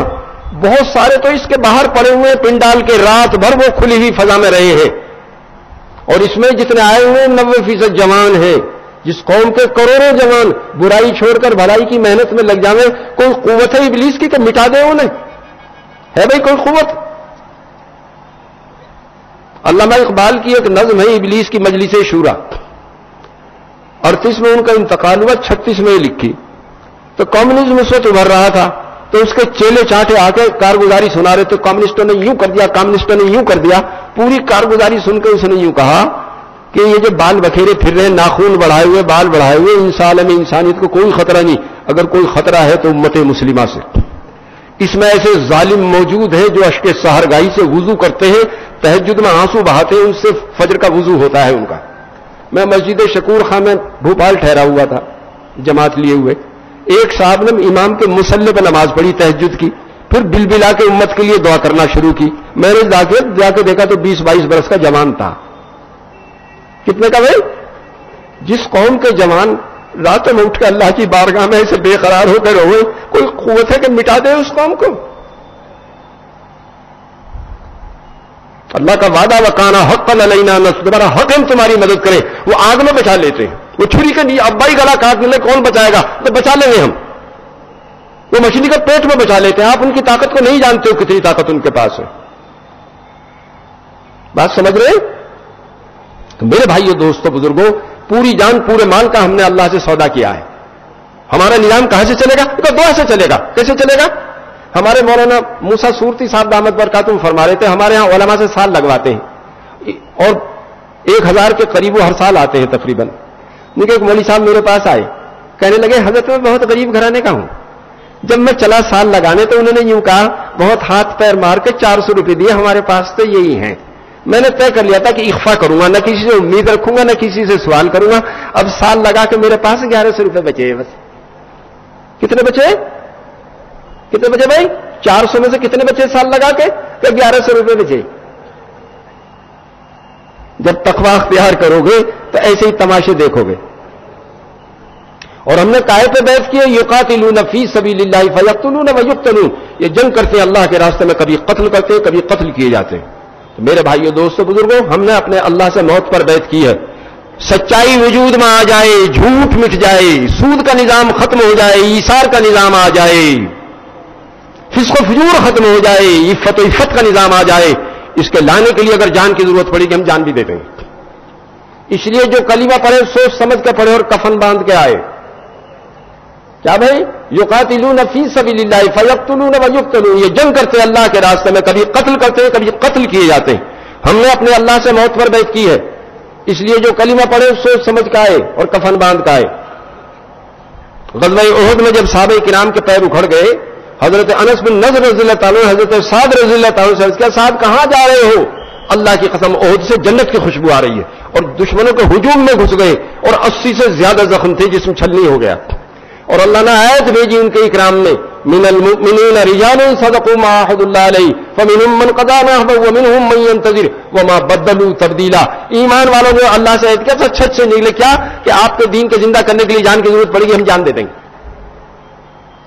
بہت سارے تو اس کے باہر پڑے ہوئے ہیں پنڈال کے، رات بھر وہ کھلی ہوئی فضا میں رہے ہیں. اور اس میں جتنے آئے ہوئے 90% جوان ہیں. جس قوم کے کروڑوں جوان برائی چھوڑ کر بھلائی کی محنت میں لگ جاویں، کوئی قوت ہے ابلیس کی کہ مٹا دے انہیں؟ ہے بھائی کوئی قوت؟ علامہ اقبال کی ایک نظم ہے ابلیس کی مجلس شورا، 38 میں ان کا انتقال ہوا، 36 میں لکھی. تو کمیونزم اس وقت ابھر رہا تھا، تو اس کے چیلے چاٹے آ کے کارگزاری سنا رہے تھے، کمیونسٹوں نے یوں کر دیا، کمیونسٹوں نے یوں کر دیا. پوری کارگزاری سن کے اس نے یوں کہا کہ یہ جو بال بکھیرے پھر رہے، ناخون بڑھائے ہوئے، بال بڑھائے ہوئے، ان عالم انسانیت کو کوئی خطرہ نہیں. اگر کوئی خطرہ ہے تو امت مسلمہ سے. اس میں ایسے ظالم موجود ہیں جو اشک سحرگاہی سے وضو کرتے ہیں، تہجد میں آنسو بہاتے ہیں، ان سے فجر کا وضو ہوتا ہے ان کا. میں مسجد شکور خان میں بھوپال ٹھہرا ہوا تھا جماعت لیے ہوئے. ایک صاحب نے امام کے مصلی پہ نماز پڑھی تہجد کی، پھر بل بلا کے امت کے لیے دعا کرنا شروع کی. میں نے جا کے دیکھا تو 20-22 برس کا جوان تھا. کتنے کا بھائی؟ جس قوم کے جوان راتوں میں اٹھ کے اللہ کی بارگاہ میں ایسے بے قرار ہو کر ہوئے، کوئی قوت ہے کہ مٹا دے اس قوم کو؟ اللہ کا وعدہ وکانا حقا علینا نصر، ہمارا حق ہم تمہاری مدد کریں. وہ آگ میں بچا لیتے ہیں، وہ چھری کے لیے ابا ہی گلا کاٹ لے کون بچائے گا؟ تو بچا لیں گے ہم. وہ مچھلی کا پیٹ میں بچا لیتے ہیں. آپ ان کی طاقت کو نہیں جانتے ہو کتنی طاقت ان کے پاس ہے. بات سمجھ رہے؟ تو میرے بھائیو دوستو بزرگوں، پوری جان پورے مال کا ہم نے اللہ سے سودا کیا ہے. ہمارا نظام کہاں سے چلے گا؟ تو دعا سے چلے گا. کیسے چلے گا؟ ہمارے مولانا موسیٰ سورتی صاحب دامت برکاتہم فرما رہے تھے، ہمارے ہاں علماء سے سال لگواتے ہیں اور 1000 کے قریب وہ ہر سال آتے ہیں تقریباً. لیکن ایک مولوی صاحب میرے پاس آئے، کہنے لگے حضرت میں بہت غریب گھرانے کا ہوں. جب میں چلا سال لگانے تو انہوں نے یوں کہا، بہت ہاتھ پیر مار کے 400 روپے دیے، ہمارے پاس تو یہی ہیں. میں نے طے کر لیا تھا کہ اخفا کروں گا، نہ کسی سے امید رکھوں گا نہ کسی سے سوال کروں گا. اب سال لگا کے میرے پاس 1100 روپے بچے ہیں بس. کتنے بچے؟ کتنے بچے بھائی؟ 400 میں سے کتنے بچے سال لگا کے؟ 1100 روپے بچے. جب تقوی اختیار کرو گے تو ایسے ہی تماشے دیکھو گے. اور ہم نے کائے پہ بیعت کی ہے، یقاتلون فی سبیل اللہ فیقتلون ویقتلون، یہ جنگ کرتے ہیں اللہ کے راستے میں، کبھی قتل کرتے ہیں کبھی قتل کیے جاتے ہیں. تو میرے بھائیو دوستو بزرگوں، ہم نے اپنے اللہ سے موت پر بیعت کی ہے. سچائی وجود میں آ جائے، جھوٹ مٹ جائے، سود کا نظام ختم ہو جائے، ایثار کا نظام آ جائے، فسق و فجور ختم ہو جائے، عفت و عفت کا نظام آ جائے، اس کے لانے کے لیے اگر جان کی ضرورت پڑے گی ہم جان بھی دے دیں گے. اس لیے جو کلمہ پڑھے سوچ سمجھ کے پڑھے اور کفن باندھ کے آئے. کیا بھائی؟ یقاتلون فی سبیل اللہ فیقتلون ویقتلون، یہ جنگ کرتے ہیں اللہ کے راستے میں، کبھی قتل کرتے ہیں کبھی قتل کیے جاتے ہیں. ہم نے اپنے اللہ سے موت پر بیعت کی ہے. اس لیے جو کلمہ پڑھے سوچ سمجھ کے آئے اور کفن باندھ کے آئے. غزوہ احد میں جب صحابہ کرام کے پیر اکھڑ گئے، حضرت انس بن نضر رضی اللہ تعالیٰ، حضرت سعد رضی اللہ تعالیٰ سے کیا سعد کہاں جا رہے ہو؟ اللہ کی قسم احد سے جنت کی خوشبو آ رہی ہے. اور دشمنوں کے ہجوم میں گھس گئے اور 80 سے زیادہ زخم تھے، جسم چھلنی ہو گیا. اور اللہ نے آیت بھیجی ان کے اکرام میں، من المؤمنین رجال صدقوا ما عاهدوا الله علیہ فمنهم من قضى نحبه ومنهم من ينتظر وما بدلوا تبدیلا. ایمان والوں نے اللہ سے عہد کیا تو سچ سے نکلے کیا کہ آپ کے دین کے زندہ کرنے کے لیے جان کی ضرورت پڑے گی، ہم جان دے دیں گے.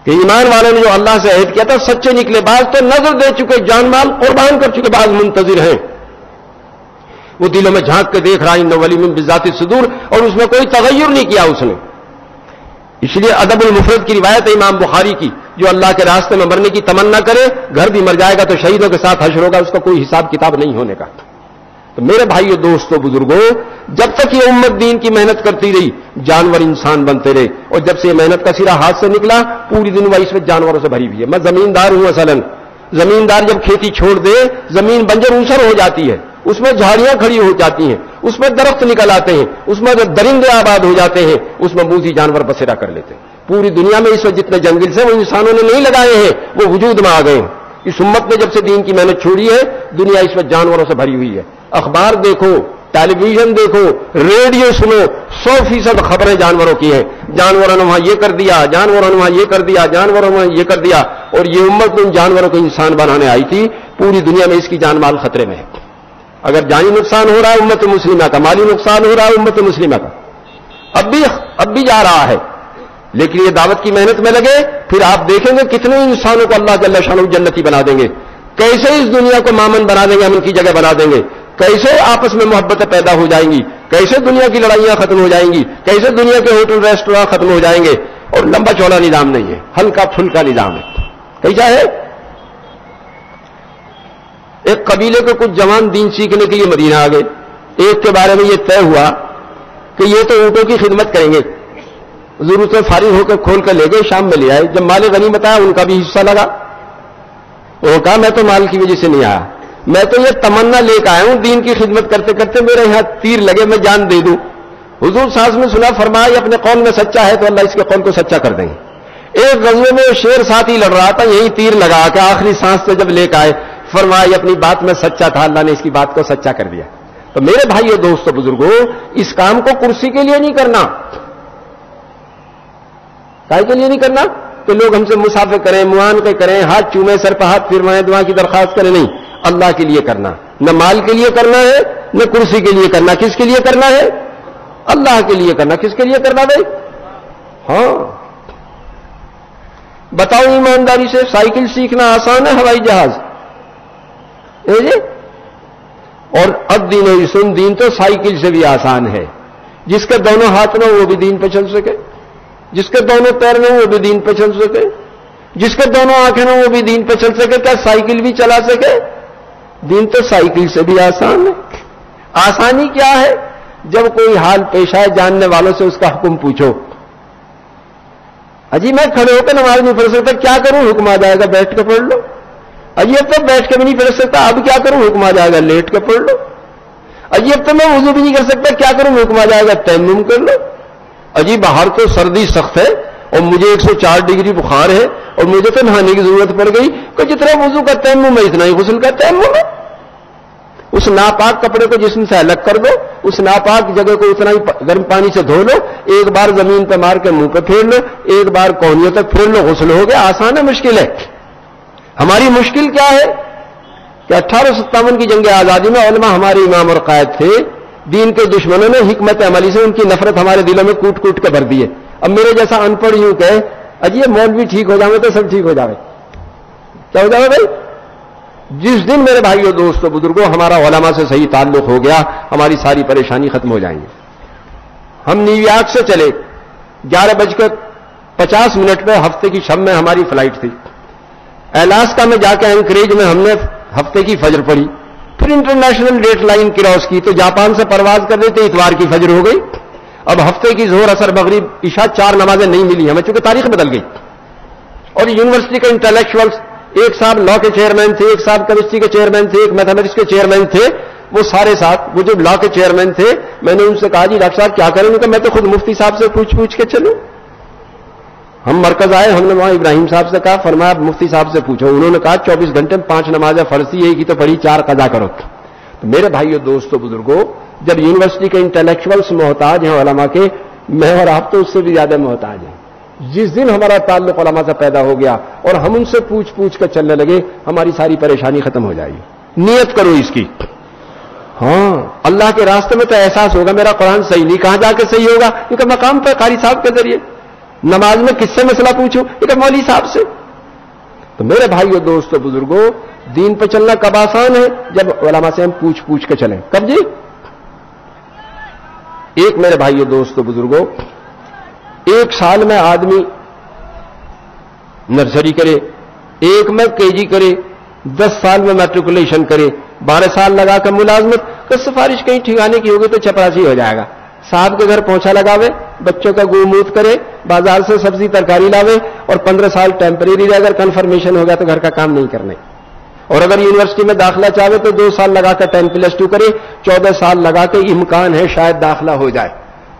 کہ ایمان والوں نے جو اللہ سے عہد کیا تھا سچے نکلے. بعض تو نظر دے چکے، جان مال قربان کر چکے، بعض منتظر ہیں، وہ دلوں میں جھانک کے دیکھ رہا ہے. انہ علیم بذات الصدور، اور اس میں کوئی تغیر نہیں کیا اس نے. اس لیے ادب المفرد کی روایت ہے امام بخاری کی، جو اللہ کے راستے میں مرنے کی تمنا کرے گھر بھی مر جائے گا تو شہیدوں کے ساتھ حشر ہوگا، اس کا کوئی حساب کتاب نہیں ہونے کا. تو میرے بھائیو دوستو بزرگوں، جب تک یہ امت دین کی محنت کرتی رہی جانور انسان بنتے رہے. اور جب سے یہ محنت کا سرا ہاتھ سے نکلا پوری دنیا اس میں جانوروں سے بھری ہوئی ہے. میں زمیندار ہوں مثلا، زمیندار جب کھیتی چھوڑ دے زمین بنجر اوسر ہو جاتی ہے، اس میں جھاڑیاں کھڑی ہو جاتی ہیں، اس میں درخت نکل آتے ہیں، اس میں درندے آباد ہو جاتے ہیں، اس میں موذی جانور بسیرا کر لیتے ہیں. پوری دنیا میں اس وقت جتنے جنگل سے وہ انسانوں نے نہیں لگائے ہیں، وہ وجود میں آ گئے ہیں. اس امت نے جب سے دین کی محنت چھوڑی ہے دنیا اس وقت جانوروں سے بھری ہوئی ہے. اخبار دیکھو، ٹیلی ویژن دیکھو، ریڈیو سنو، 100% خبریں جانوروں کی ہیں. جانوروں نے وہاں یہ کر دیا، جانوروں نے وہاں یہ کر دیا، جانوروں نے یہ کر دیا. اور یہ امت ان جانوروں کو انسان بنانے آئی تھی. پوری دنیا میں اس کی جان مال خطرے میں ہے. اگر جانی نقصان ہو رہا ہے امت مسلمہ کا، مالی نقصان ہو رہا ہے امت مسلمہ کا، اب بھی جا رہا ہے. لیکن یہ دعوت کی محنت میں لگے، پھر آپ دیکھیں گے کتنے انسانوں کو اللہ جل شانہ جنتی بنا دیں گے. کیسے اس دنیا کو مامن بنا دیں گے، امن کی جگہ بنا دیں گے. کیسے آپس میں محبتیں پیدا ہو جائیں گی، کیسے دنیا کی لڑائیاں ختم ہو جائیں گی، کیسے دنیا کے ہوٹل ریسٹوراں ختم ہو جائیں گے. اور لمبا چوڑا نظام نہیں ہے، ہلکا پھلکا نظام ہے. کیسا ہے؟ ایک قبیلے کے کچھ جوان دین سیکھنے کے لیے مدینہ آ گئے. ایک کے بارے میں یہ طے ہوا کہ یہ تو اونٹوں کی خدمت کریں گے. ضرورت سے فارغ ہو کر کھول کر لے گئے، شام میں لے آئے. جب مال غنیمت آیا ان کا بھی حصہ لگا. وہ کہا میں تو مال کی وجہ سے نہیں آیا، میں تو یہ تمنا لے کے آیا ہوں دین کی خدمت کرتے کرتے میرے یہاں تیر لگے میں جان دے دوں. حضور صاحب نے سنا، فرمایا یہ اپنے قوم میں سچا ہے تو اللہ اس کے قوم کو سچا کر دیں گے. ایک غزوے میں شیر ساتھ ہی لڑ رہا تھا، یہی تیر لگا کے آخری سانس سے جب لے کے آئے فرمایا اپنی بات میں سچا تھا، اللہ نے اس کی بات کو سچا کر دیا. تو میرے بھائیو دوستو بزرگوں، اس کام کو کرسی کے لیے نہیں کرنا. کائے کے لیے نہیں کرنا کہ لوگ ہم سے مسافر کریں، معانقے کریں، ہاتھ چومیں، سر پہ ہاتھ پھروائیں، دعا کی درخواست کریں. نہیں، اللہ کے لیے کرنا. نہ مال کے لیے کرنا ہے نہ کرسی کے لیے کرنا. کس کے لیے کرنا ہے؟ اللہ کے لیے کرنا. کس کے لیے کرنا بھائی؟ ہاں بتاؤ ایمانداری سے, سائیکل سیکھنا آسان ہے ہوائی جہاز؟ جی. اور اب دین تو سائیکل سے بھی آسان ہے. جس کے دونوں ہاتھ میں وہ بھی دین پہ چل سکے, جس کے دونوں پیر میں وہ بھی دین پہ چل سکے, جس کے دونوں آنکھیں میں وہ بھی دین پہ چل سکے. کیا سائیکل بھی چلا سکے؟ دین تو سائیکل سے بھی آسان ہے. آسانی کیا ہے؟ جب کوئی حال پیش آئے جاننے والوں سے اس کا حکم پوچھو. اجی میں کھڑے ہو کے نماز نہیں پڑھ سکتا, کیا کروں؟ حکم آ جائے گا بیٹھ کے پڑھ لو. اجی اب تو بیٹھ کے بھی نہیں پڑھ سکتا, اب کیا کروں؟ حکم آ جائے گا لیٹ کے پڑھ لو. اجی اب تو میں وضو بھی نہیں کر سکتا, کیا کروں؟ حکم آ جائے گا تیمم کر لو. اجی باہر تو سردی سخت ہے اور مجھے 104 ڈگری بخار ہے اور مجھے تو نہانے کی ضرورت پڑ گئی, کہ جتنا وضو کا تیمم ہے اتنا ہی غسل کا تیمم ہے. اس ناپاک کپڑے کو جسم سے الگ کر دو, اس ناپاک جگہ کو اتنا ہی گرم پانی سے دھو لو, ایک بار زمین پہ مار کے منہ پہ پھیر لو, ایک بار کونیوں تک پھیر لو, غسل ہو گیا. آسان ہے مشکل ہے؟ ہماری مشکل کیا ہے کہ 1857 کی جنگ آزادی میں علماء ہمارے امام اور قائد تھے. دین کے دشمنوں نے حکمت عملی سے ان کی نفرت ہمارے دلوں میں کوٹ کوٹ کے بھر دی ہے. اب میرے جیسا ان پڑھ یوں کہے اجی یہ مولوی ٹھیک ہو جاوے تو سب ٹھیک ہو جاوے. کیا ہو جاوے بھائی؟ جس دن میرے بھائیوں دوستوں بزرگوں ہمارا علماء سے صحیح تعلق ہو گیا, ہماری ساری پریشانی ختم ہو جائیں گی. ہم نیو یارک سے چلے 11:50 پہ, ہفتے کی شب میں ہماری فلائٹ تھی. الاسکا میں جا کے اینکریج میں ہم نے ہفتے کی فجر پڑھی, پھر انٹرنیشنل ڈیٹ لائن کراس کی تو جاپان سے پرواز کر رہے تھے, اتوار کی فجر ہو گئی. اب ہفتے کی ظہر اثر مغرب عشاء 4 نمازیں نہیں ملی ہمیں, چونکہ تاریخ بدل گئی. اور یونیورسٹی کے انٹلیکچوئلس, ایک صاحب لا کے چیئرمین تھے, ایک صاحب کیمسٹری کے چیئرمین تھے, ایک میتھمیٹکس کے چیئرمین تھے, وہ سارے ساتھ. وہ جو لا کے چیئرمین تھے میں نے ان سے کہا جی ڈاکٹر صاحب کیا کریں گے؟ کہ میں تو خود مفتی صاحب سے پوچھ کے چلوں. ہم مرکز آئے, ہم نے وہاں ابراہیم صاحب سے کہا, فرمایا مفتی صاحب سے پوچھو. انہوں نے کہا 24 گھنٹے میں 5 نمازیں فرض تھی, ایک ہی تو پڑھی, 4 قضا کرو. تو میرے بھائیو دوستو بزرگوں, جب یونیورسٹی کے انٹلیکچوئلس محتاج ہیں علماء کے, میں اور آپ تو اس سے بھی زیادہ محتاج ہیں. جس دن ہمارا تعلق علماء سے پیدا ہو گیا اور ہم ان سے پوچھ کر چلنے لگے, ہماری ساری پریشانی ختم ہو جائے گی. نیت کرو اس کی. ہاں اللہ کے راستے میں تو احساس ہوگا میرا قرآن صحیح نہیں, کہاں جا کے صحیح ہوگا؟ کیونکہ مقام پہ قاری صاحب کے ذریعے. نماز میں کس سے مسئلہ پوچھوں؟ ایک مولوی صاحب سے. تو میرے بھائیو دوستو بزرگوں, دین پہ چلنا کب آسان ہے؟ جب علماء سے ہم پوچھ کے چلیں. کب جی؟ ایک میرے بھائیو دوستو بزرگوں, 1 سال میں آدمی نرسری کرے, 1 میں KG کرے, 10 سال میں میٹریکولیشن کرے, 12 سال لگا کر ملازمت, تو سفارش کہیں ٹھکانے کی ہوگی تو چپراسی ہو جائے گا. صاحب کے گھر پہنچا لگاوے, بچوں کا گوموت کرے, بازار سے سبزی ترکاری لاوے, اور 15 سال ٹیمپریری رہ, اگر کنفرمیشن ہو گیا تو گھر کا کام نہیں کرنے. اور اگر یونیورسٹی میں داخلہ چاہے تو 2 سال لگا کر 10+2 کرے, 14 سال لگا کے امکان ہے شاید داخلہ ہو جائے.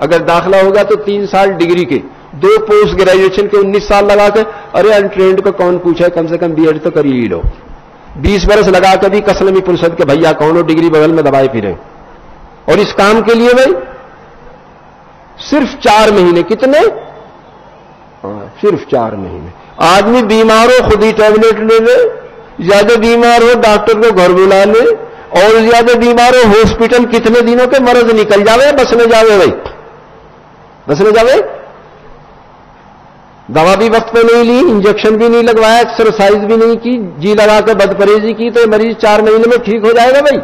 اگر داخلہ ہوگا تو 3 سال ڈگری کے, 2 پوسٹ گریجویشن کے 19 سال لگا کے. ارے انٹرینڈ کو کون پوچھے, کم سے کم BEd تو کر ہی لو. 20 برس لگا کے بھی کسلمی پرسد کے بھیا کون ہو, ڈگری بغل میں دبائے پھریں. اور اس کام کے لیے بھائی صرف 4 مہینے. کتنے؟ صرف 4 مہینے. آدمی بیمار ہو خود ہی ٹیبلٹ لے لے, زیادہ بیمار ہو ڈاکٹر کو گھر بلا لے, اور زیادہ بیمار ہو ہاسپٹل کتنے دنوں کے مرض نکل جاوے, بسنے جاوے بھائی, بسنے جاوے. دوا بھی وقت پہ نہیں لی, انجیکشن بھی نہیں لگوایا, ایکسرسائز بھی نہیں کی, جی لگا کر بد پرہیزی کی, تو مریض 4 مہینے میں ٹھیک ہو جائے گا بھائی؟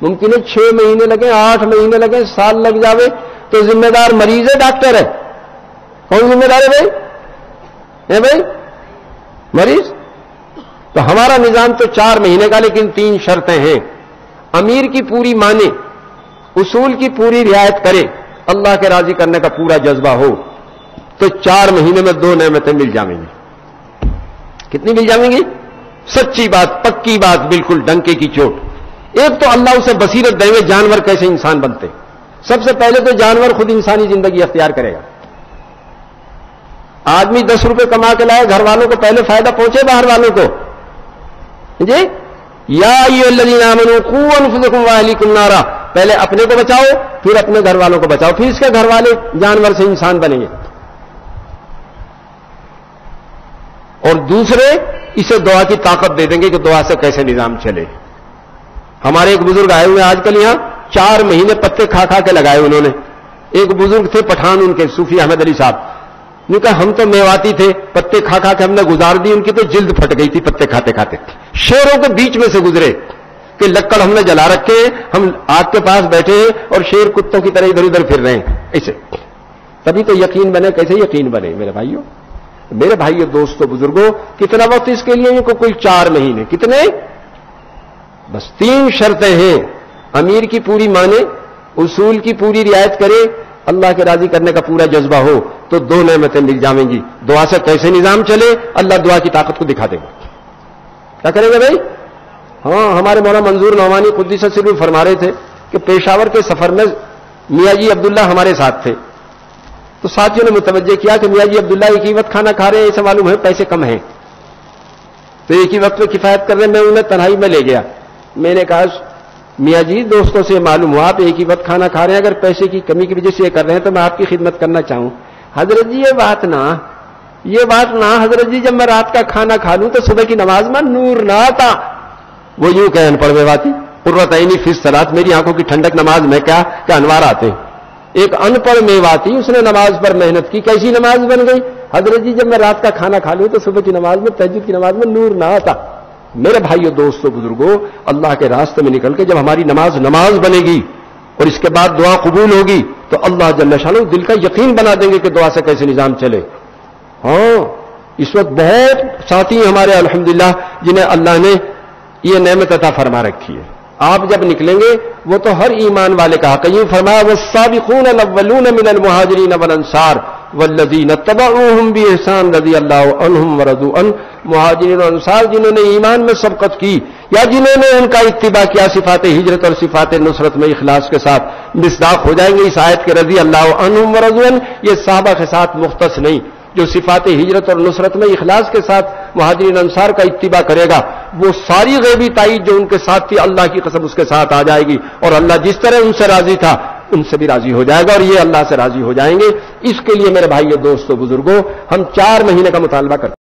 ممکن ہے 6 مہینے لگیں, 8 مہینے لگیں, سال لگ جاوے. تو ذمہ دار مریض ہے ڈاکٹر ہے؟ کون ذمہ دار ہے بھائی؟ ہے بھائی مریض. تو ہمارا نظام تو 4 مہینے کا, لیکن 3 شرطیں ہیں. امیر کی پوری مانے, اصول کی پوری رعایت کرے, اللہ کے راضی کرنے کا پورا جذبہ ہو, تو 4 مہینے میں 2 نعمتیں مل جائیں گی. کتنی مل جائیں گی؟ سچی بات, پکی بات, بالکل ڈنکے کی چوٹ. ایک تو اللہ اسے بصیرت دے, جانور کیسے انسان بنتے. سب سے پہلے تو جانور خود انسانی زندگی اختیار کرے گا. آدمی 10 روپے کما کے لائے, گھر والوں کو پہلے فائدہ پہنچے, باہر والوں کو. جی یا ایھا الذین آمنوا قوا انفسکم واہلیکم نارا, پہلے اپنے کو بچاؤ, پھر اپنے گھر والوں کو بچاؤ, پھر اس کے گھر والے جانور سے انسان بنیں گے. اور دوسرے اسے دعا کی طاقت دے دیں گے کہ دعا سے کیسے نظام چلے. ہمارے ایک بزرگ آئے ہوئے آج کل یہاں 4 مہینے پتے کھا کھا کے لگائے انہوں نے. ایک بزرگ تھے پٹھان ان کے صوفی احمد علی صاحب نے کہا ہم تو میواتی تھے, پتے کھا کھا کے ہم نے گزار دی, ان کی تو جلد پھٹ گئی تھی پتے کھاتے کھاتے. شیروں کے بیچ میں سے گزرے کہ لکڑ ہم نے جلا رکھے ہیں, ہم آگ کے پاس بیٹھے ہیں اور شیر کتوں کی طرح ادھر ادھر پھر رہے ہیں. ایسے تبھی تو یقین بنے. کیسے یقین بنے میرے بھائیوں؟ میرے بھائیوں دوستوں بزرگوں, کتنا وقت اس کے لیے؟ کوئی 4 مہینے. کتنے؟ بس 3 شرطیں ہیں. امیر کی پوری مانے, اصول کی پوری رعایت کرے, اللہ کے راضی کرنے کا پورا جذبہ ہو, تو 2 نعمتیں مل جائیں گی. دعا سے کیسے نظام چلے, اللہ دعا کی طاقت کو دکھا دے گا. کیا کرے گا بھائی؟ ہاں, ہمارے مولانا منظور نعمانی قدس سرور فرما رہے تھے کہ پیشاور کے سفر میں میاں جی عبداللہ ہمارے ساتھ تھے, تو ساتھیوں نے متوجہ کیا کہ میاں جی عبداللہ ایک ہی وقت کھانا کھا رہے ہیں, ایسا معلوم ہے پیسے کم ہیں, تو ایک ہی وقت میں کفایت کر رہے ہیں. میں انہیں تنہائی میں لے گیا. میں نے کہا میاں جی دوستوں سے معلوم ہوا آپ ایک ہی وقت کھانا کھا رہے ہیں, اگر پیسے کی کمی کی وجہ سے یہ کر رہے ہیں تو میں آپ کی خدمت کرنا چاہوں. حضرت جی یہ بات نہ حضرت جی, جب میں رات کا کھانا کھا لوں تو صبح کی نماز میں نور نہ آتا. وہ یوں کہ ان پڑھ میواتی قرۃ عینی فی الصلاۃ, میری آنکھوں کی ٹھنڈک نماز میں کیا انوار آتے. ایک ان پڑھ میواتی, اس نے نماز پر محنت کی, کیسی نماز بن گئی؟ حضرت جی جب میں رات کا کھانا کھا لوں تو صبح کی نماز میں تہجد کی نماز میں نور نہ آتا. میرے بھائیو دوستو بزرگوں, اللہ کے راستے میں نکل کے جب ہماری نماز بنے گی اور اس کے بعد دعا قبول ہوگی تو اللہ جل شانہ دل کا یقین بنا دیں گے کہ دعا سے کیسے نظام چلے. ہاں, اس وقت بہت ساتھی ہمارے الحمدللہ جنہیں اللہ نے یہ نعمت عطا فرما رکھی ہے. آپ جب نکلیں گے وہ تو ہر ایمان والے کا حق ہے. فرمایا والسابقون الاولون من المہاجرین والانصار والذین اتبعوہم باحسان رضی اللہ عنہم ورضوا عنہ. مہاجرین اور انصار جنہوں نے ایمان میں سبقت کی یا جنہوں نے ان کا اتباع کیا, صفات ہجرت اور صفات نصرت میں اخلاص کے ساتھ مصداق ہو جائیں گے اس آیت کے رضی اللہ عنہم ورضوا عنہ. یہ صحابہ کے ساتھ مختص نہیں, جو صفات ہجرت اور نصرت میں اخلاص کے ساتھ مہاجرین انصار کا اتباع کرے گا وہ ساری غیبی تائید جو ان کے ساتھ تھی اللہ کی قسم اس کے ساتھ آ جائے گی, اور اللہ جس طرح ان سے راضی تھا ان سے بھی راضی ہو جائے گا, اور یہ اللہ سے راضی ہو جائیں گے. اس کے لیے میرے بھائیو دوستو بزرگوں, ہم 4 مہینے کا مطالبہ کرتے ہیں.